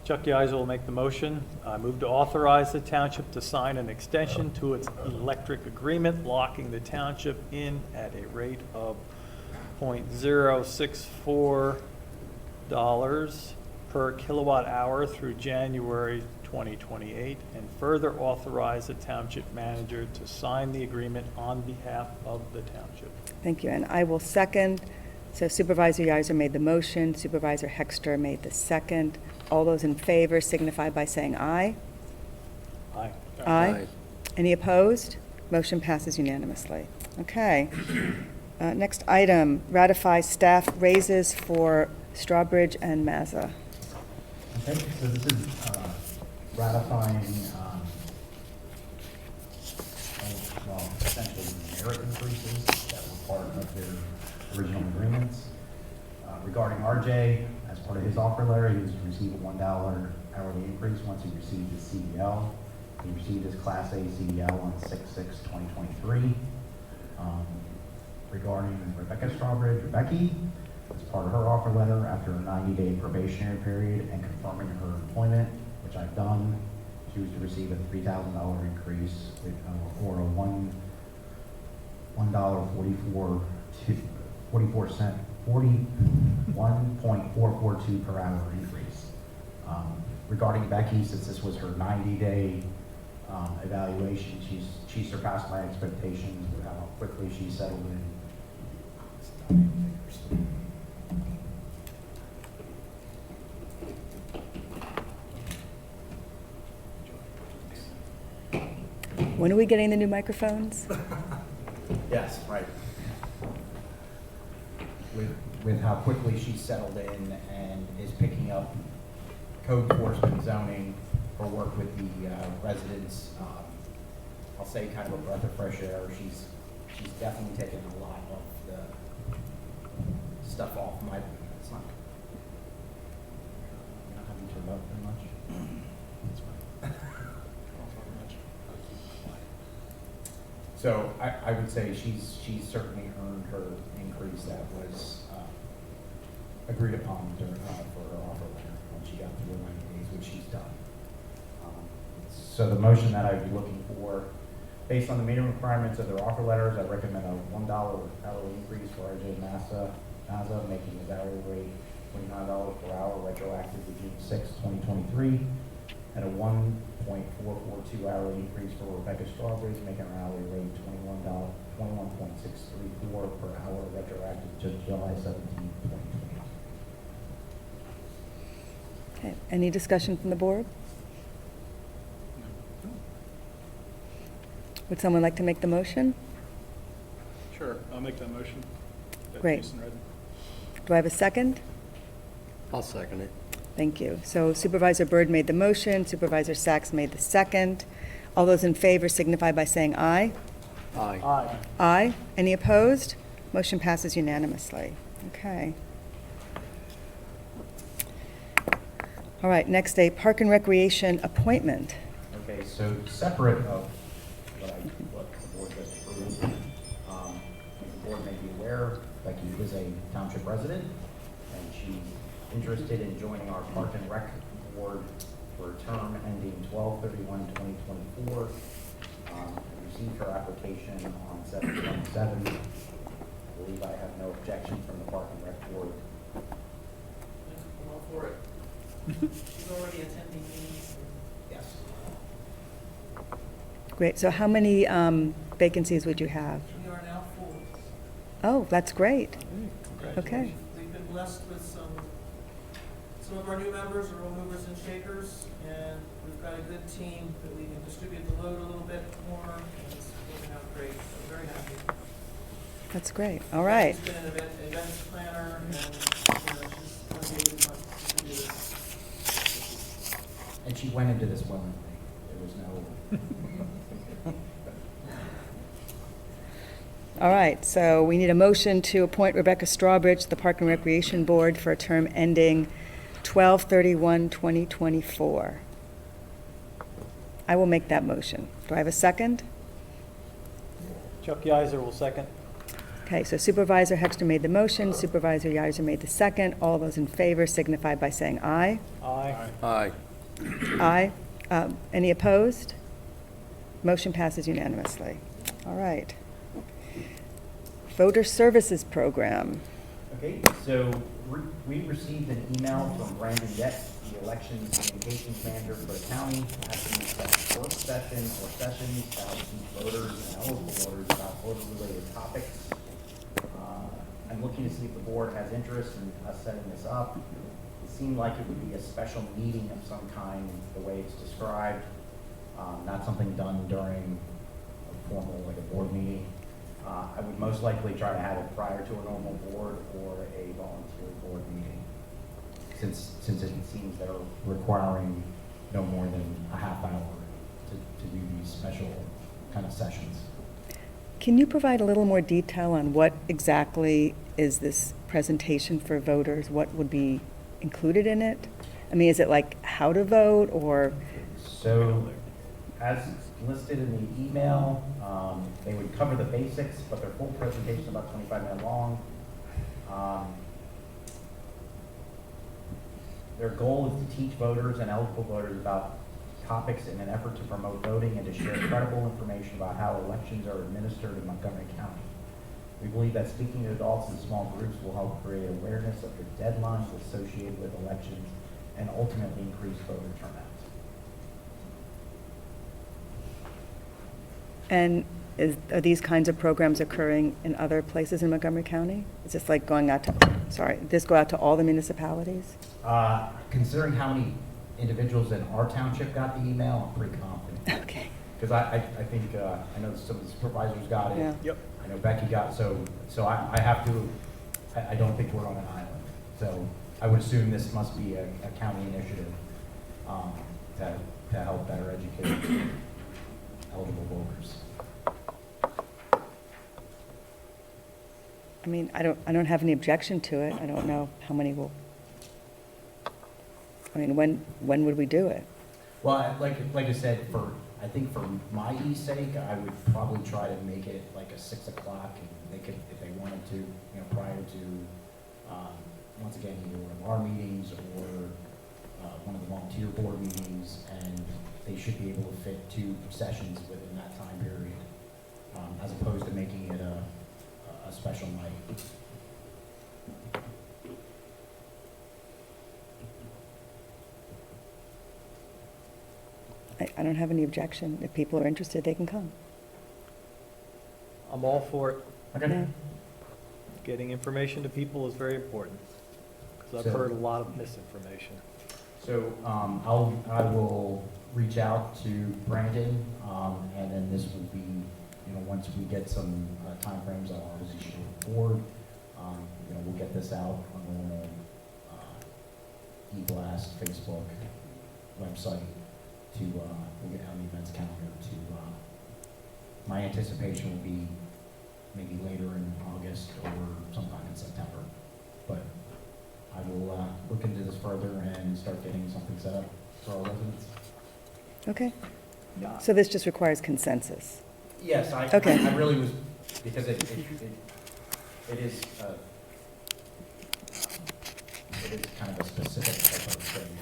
Chuck Yeisel will make the motion. I move to authorize the township to sign an extension to its electric agreement, locking the township in at a rate of $0.064 per kilowatt hour through January 2028, and further authorize the township manager to sign the agreement on behalf of the township. thank you, and I will second. So Supervisor Yiser made the motion, Supervisor Hexter made the second. All those in favor signify by saying aye. Aye. Aye. Any opposed? Motion passes unanimously. Okay. Next item, ratify staff raises for Strawbridge and Mazza. Okay, so this is ratifying, well, essentially merit increases that were part of their original agreements. Regarding RJ, as part of his offer letter, he was to receive a $1 hourly increase once he received his CDL. He received his Class A CDL on 6/6/2023. Regarding Rebecca Strawbridge, as part of her offer letter, after a 90-day probationary period and confirming her employment, which I've done, she was to receive a $3,000 increase or a $1.4442 per hour increase. Regarding Becky, since this was her 90-day evaluation, she surpassed my expectations with how quickly she settled in. When are we getting the new microphones? Yes, right. With how quickly she settled in and is picking up code enforcement zoning or work with the residents, I'll say kind of a breath of fresh air. She's definitely taken a lot of the stuff off my, it's not, you're not having to remote very much. That's fine. So I would say she's certainly earned her increase that was agreed upon for her offer letter when she got through her 90 days, which she's done. So the motion that I'd be looking for, based on the minimum requirements of their offer letters, I recommend a $1 hourly increase for RJ Mazza, making his hourly rate $29 per hour retroactive to June 6, 2023, and a 1.442 hourly increase for Rebecca Strawbridge, making her hourly rate $21.634 per hour retroactive to July 17, 2020. Okay, any discussion from the board? Would someone like to make the motion? Sure, I'll make that motion. that Great. Jason read. Do I have a second? I'll second it. Thank you. So Supervisor Byrd made the motion, Supervisor Sachs made the second. All those in favor signify by saying aye. Aye. Aye. Aye. Any opposed? Motion passes unanimously. Okay. All right, next, a Park and Recreation appointment. Okay, so separate of what the board just approved, as the board may be aware, Becky is a township resident, and she's interested in joining our Park and Rec Board for a term ending 12/31/2024. Received her application on 7/27. I believe I have no objection from the Park and Rec Board. I'm all for it. She's already attending meetings. Yes. Great, so how many vacancies would you have? We are now full. Oh, that's great. Okay. We've been blessed with some some of our new members are all movers and shakers, and we've got a good team that we can distribute the load a little bit more, and it's working out great. So very happy. That's great. All right. She's been an events planner, and she's going to be able to do this. And she went into this willingly. There was no. All right, so we need a motion to appoint Rebecca Strawbridge to the Park and Recreation Board for a term ending 12/31/2024. I will make that motion. Do I have a second? Chuck Yiser will second. Okay, so Supervisor Hexter made the motion, Supervisor Yiser made the second. All those in favor signify by saying aye. Aye. Aye. Aye. Any opposed? Motion passes unanimously. All right. Voter Services Program. Okay, so we received an email from Brandon Yett, the Elections Communications Manager for the county, asking us to set work session or sessions to help teach voters and eligible voters about voter-related topics. I'm looking to see if the board has interest in us setting this up. It seemed like it would be a special meeting of some kind, the way it's described, not something done during a formal, like a board meeting. I would most likely try to have it prior to a normal board or a volunteer board meeting, since it seems they're requiring no more than a half hour to do these special kind of sessions. Can you provide a little more detail on what exactly is this presentation for voters? What would be included in it? I mean, is it like how to vote or? So, as listed in the email, they would cover the basics, but their full presentation is about 25 minutes long. Their goal is to teach voters and eligible voters about topics in an effort to promote voting and to share credible information about how elections are administered in Montgomery County. We believe that speaking to adults in small groups will help create awareness of the deadlines associated with elections and ultimately increase voter turnout. And are these kinds of programs occurring in other places in Montgomery County? Is this like going out to, this go out to all the municipalities? Considering how many individuals in our township got the email, I'm pretty confident. Okay. Because I think, I know some of the supervisors got it. Yeah. Yep. I know Becky got it, so I have to, I don't think we're on an island. So I would assume this must be a county initiative to help better educate eligible voters. I mean, I don't have any objection to it. I don't know how many will. I mean, when would we do it? Well, like I said, I think for my sake, I would probably try to make it like a 6 o'clock, and they could, if they wanted to, prior to, once again, either one of our meetings or one of the volunteer board meetings, and they should be able to fit 2 sessions within that time period, as opposed to making it a special night. I don't have any objection. If people are interested, they can come. I'm all for it. Okay. Yeah. Getting information to people is very important, because I've So- heard a lot of misinformation. So I will reach out to Brandon, and then this will be, once we get some timeframes, I'll obviously share with the board. We'll get this out on the normal e-blast, Facebook, website. We'll get out the events calendar to, my anticipation will be maybe later in August or sometime in September. But I will look into this further and start getting something set up for our residents. Okay. So this just requires consensus. Yes, I really was, because it is kind of a specific type of thing.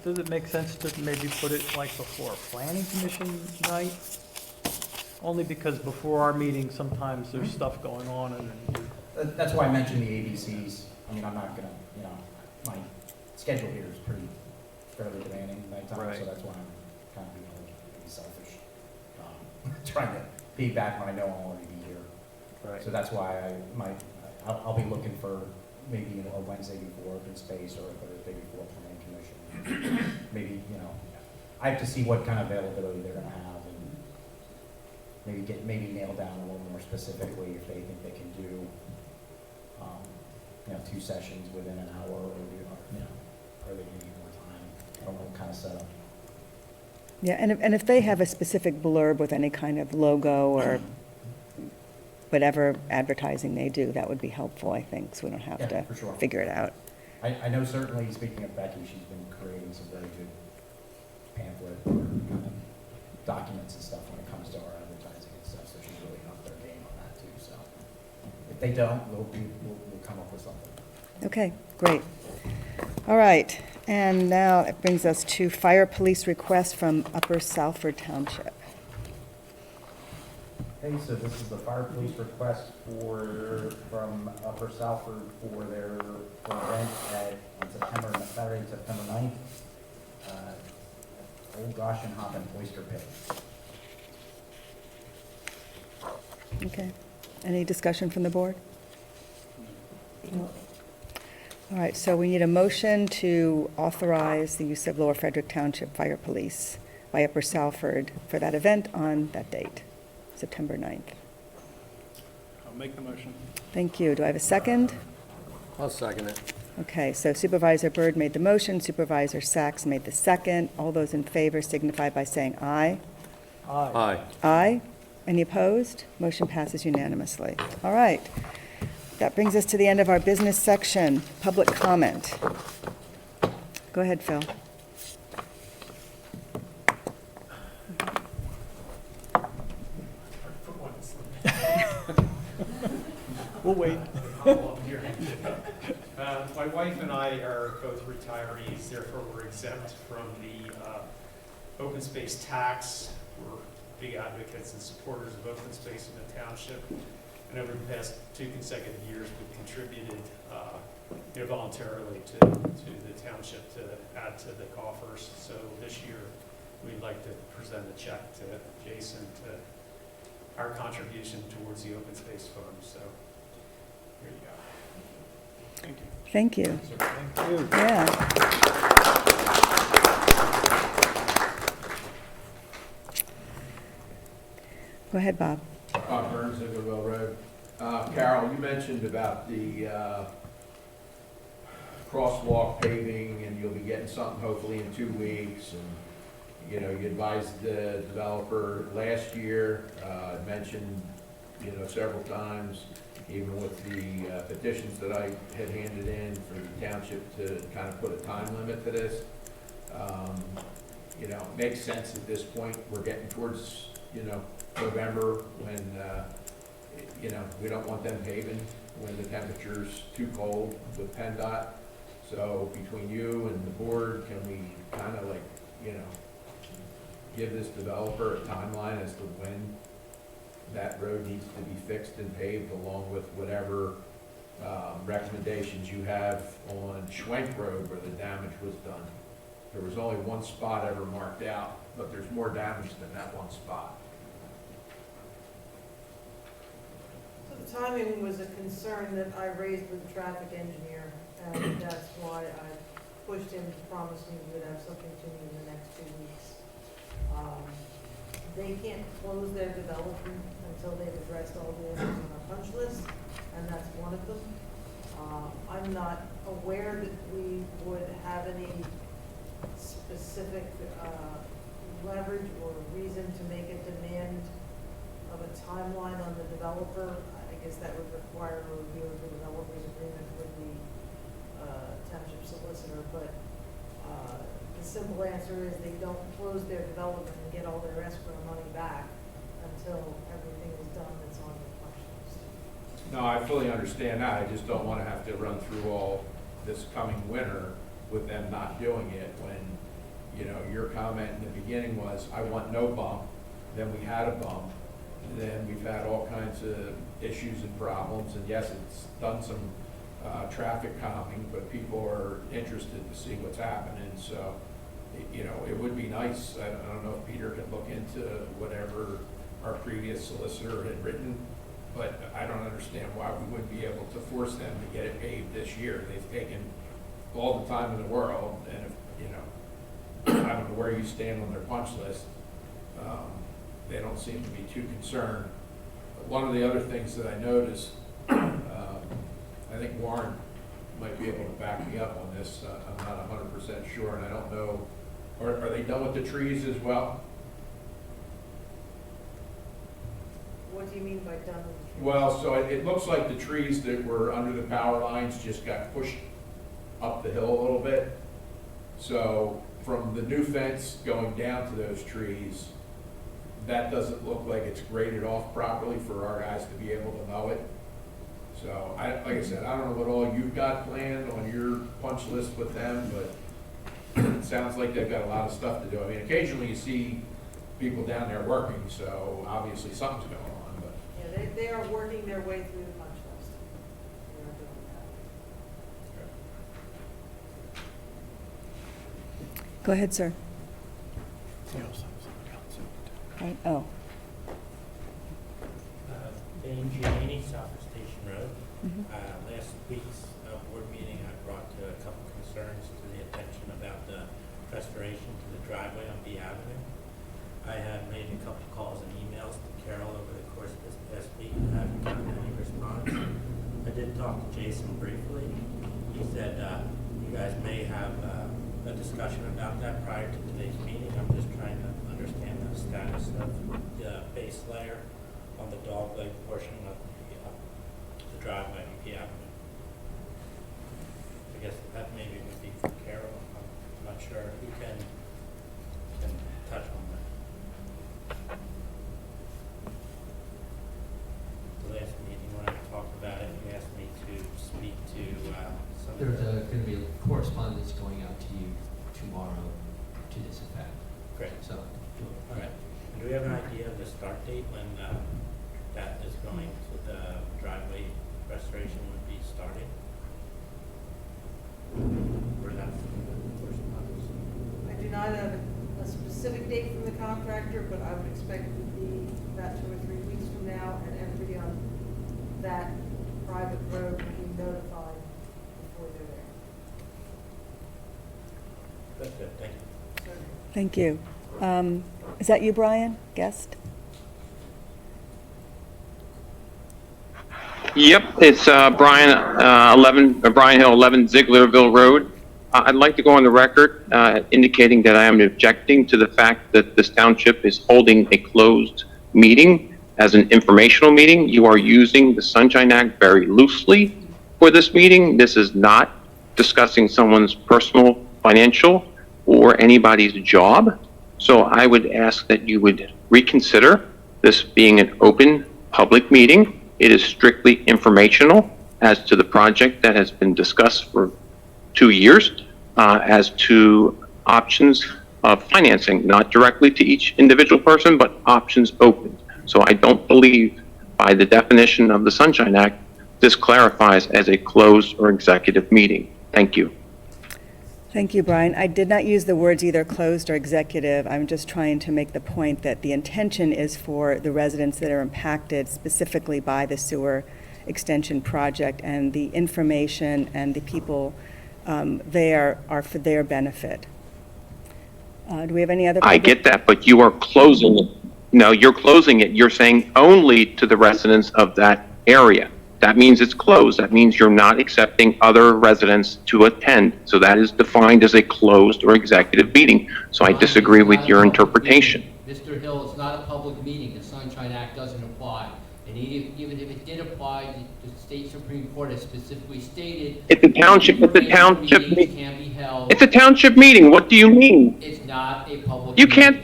Does it make sense to maybe put it like before a planning commission night? Only because before our meeting, sometimes there's stuff going on and then That's why I mentioned the ABCs. I mean, I'm not gonna, my schedule here is fairly demanding nighttime, Right. so that's why I'm kind of being selfish. Trying to feedback when I know I'll already be here. Right. So that's why I'll be looking for maybe a Wednesday before open space or a Thursday before planning commission. Maybe, I have to see what kind of availability they're gonna have and maybe nail down a little more specifically if they think they can do, 2 sessions within an hour or, or they need more time. I don't know what kind of setup. Yeah, and if they have a specific blurb with any kind of logo or whatever advertising they do, that would be helpful, I think, so we don't have Yeah, to for sure. figure it out. I know certainly, speaking of Becky, she's been creating some very good pamphlet or kind of documents and stuff when it comes to our advertising and stuff, so she's really upped their game on that too, so. If they don't, we'll come up with something. Okay, great. All right, and now it brings us to fire police request from Upper Salford Township. Okay, so this is the fire police request from Upper Salford for their event on Saturday, September 9th. Old Goshen Hop and Oyster Pit. Okay, any discussion from the board? No. All right, so we need a motion to authorize the use of Lower Frederick Township Fire Police by Upper Salford for that event on that date, September 9th. I'll make the motion. Thank you. Do I have a second? I'll second it. Okay, so Supervisor Byrd made the motion, Supervisor Sachs made the second. All those in favor signify by saying aye. Aye. Aye. Any opposed? Motion passes unanimously. All right. That brings us to the end of our business section, public comment. Go ahead, Phil. We'll wait. My wife and I are both retirees, therefore we're exempt from the open space tax. We're big advocates and supporters of open space in the township. And over the past 2 consecutive years, we've contributed voluntarily to the township to add to the coffers. So this year, we'd like to present a check to Jason to our contribution towards the open space fund. So here you go. Thank you. Thank you. Thank you. Yeah. Go ahead, Bob. Bob Burns, Ingerville Road. Carol, you mentioned about the crosswalk paving, and you'll be getting something hopefully in 2 weeks. And, you advised the developer last year, mentioned, several times, even with the petitions that I had handed in for the township to kind of put a time limit to this. It makes sense at this point. We're getting towards, November when, we don't want them paving when the temperature's too cold with PennDOT. So between you and the board, can we kind of give this developer a timeline as to when that road needs to be fixed and paved, along with whatever recommendations you have on Schwenk Road where the damage was done? There was only one spot ever marked out, but there's more damage than that one spot. So the timing was a concern that I raised with the traffic engineer, and that's why I pushed him to promise me we would have something to me in the next 2 weeks. They can't close their development until they've addressed all the issues on our punch list, and that's one of them. I'm not aware that we would have any specific leverage or reason to make a demand of a timeline on the developer. I guess that would require a review of the developer's agreement with the township solicitor, but the simple answer is they don't close their development and get all their escrow money back until everything is done that's on the punch list. No, I fully understand that. I just don't want to have to run through all this coming winter with them not doing it when, your comment in the beginning was, I want no bump. Then we had a bump. Then we've had all kinds of issues and problems. And yes, it's done some traffic calming, but people are interested to see what's happening. So, it would be nice. I don't know if Peter can look into whatever our previous solicitor had written but I don't understand why we wouldn't be able to force them to get it paved this year. They've taken all the time in the world, and if, you know, I don't know where you stand on their punch list. They don't seem to be too concerned. One of the other things that I noticed, I think Warren might be able to back me up on this. I'm not 100% sure, and I don't know, are they done with the trees as well? What do you mean by done with the trees? Well, so it looks like the trees that were under the power lines just got pushed up the hill a little bit. So from the new fence going down to those trees, that doesn't look like it's graded off properly for our guys to be able to mow it. So like I said, I don't know what all you've got planned on your punch list with them, but it sounds like they've got a lot of stuff to do. I mean, occasionally you see people down there working, so obviously something's going on, but. Yeah, they are working their way through the punch list. They are doing that. Go ahead, sir. Right, oh. Dane Giannini, South Station Road. Mhm. Last week's board meeting, I brought a couple concerns to the attention about the restoration to the driveway on B Avenue. I have made a couple calls and emails to Carol over the course of this past week. I haven't gotten any response. I did talk to Jason briefly. He said you guys may have a discussion about that prior to today's meeting. I'm just trying to understand the status of the base layer on the dogleg portion of the driveway on P Avenue. I guess that maybe would be for Carol. I'm not sure who can touch on that. The last meeting when I talked about it, you asked me to speak to some of There's the... going to be a correspondence going out to you tomorrow to this effect. Great. So, All right. Do we have an idea of the start date when that is going to the driveway restoration would be starting? Or that's correspondence? I do not have a specific date from the contractor, but I would expect it would be about 2 or 3 weeks from now, and everybody on that private road will be notified before they're there. That's good, thank you. So, Thank you. Is that you, Brian, guest? Yep, it's Brian Hill, 11 Zieglerville Road. I'd like to go on the record indicating that I am objecting to the fact that this township is holding a closed meeting as an informational meeting. You are using the Sunshine Act very loosely for this meeting. This is not discussing someone's personal, financial, or anybody's job. So I would ask that you would reconsider this being an open public meeting. It is strictly informational as to the project that has been discussed for 2 years, as to options of financing, not directly to each individual person, but options open. So I don't believe by the definition of the Sunshine Act, this clarifies as a closed or executive meeting. Thank you. Thank you, Brian. I did not use the words either closed or executive. I'm just trying to make the point that the intention is for the residents that are impacted specifically by the sewer extension project, and the information and the people there are for their benefit. Do we have any other? I get that, but you are closing it. No, you're closing it. You're saying only to the residents of that area. That means it's closed. That means you're not accepting other residents to attend. So that is defined as a closed or executive meeting. So I disagree with your interpretation. Mr. Hill, it's not a public meeting. The Sunshine Act doesn't apply. And even if it did apply, the state Supreme Court has specifically stated. It's a township meetings meeting. can't be held. It's a township meeting. What do you mean? It's not a public. You can't,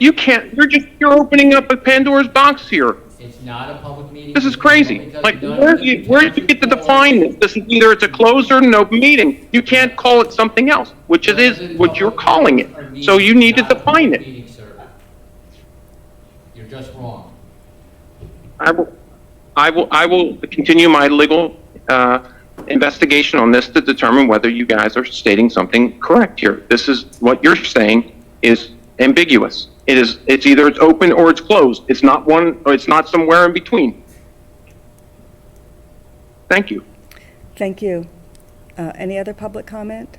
you're opening up a Pandora's box here. It's not a public meeting. This is crazy. Like, where do you get to define this? This is either it's a closed or an open meeting. You can't call it something else, which it is what you're calling it. So you need to define it. You're just wrong. I will continue my legal investigation on this to determine whether you guys are stating something correct here. This is what you're saying is ambiguous. It's either it's open or it's closed. It's not one, or it's not somewhere in between. Thank you. Thank you. Any other public comment?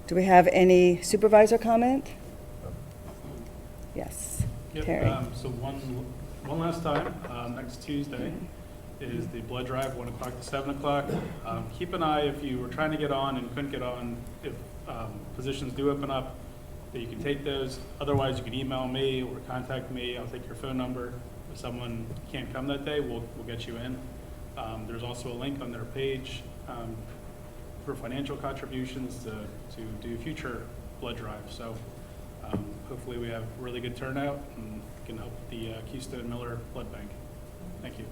Do we have any supervisor comment? Yes. Yep, Terry. so one last time, next Tuesday is the blood drive, 1 o'clock to 7 o'clock. Keep an eye if you were trying to get on and couldn't get on, if positions do open up, that you can take those. Otherwise, you can email me or contact me. I'll take your phone number. If someone can't come that day, we'll get you in. There's also a link on their page for financial contributions to do future blood drives. So hopefully we have really good turnout and can help the Keystone Miller Blood Bank. Thank you.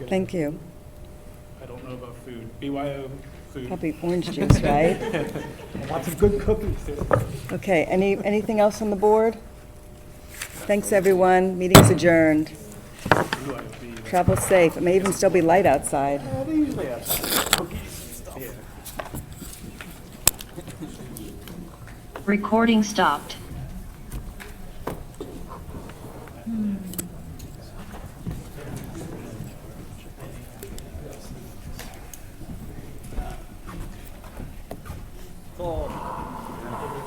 Thank you. I don't know about food. BYO food. Probably orange juice, right? Lots of good cookies. Okay, anything else on the board? Thanks, everyone. Meeting's adjourned. Travel safe. It may even still be light outside. They usually have cookies and stuff. Recording stopped. Oh,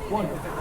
wonderful.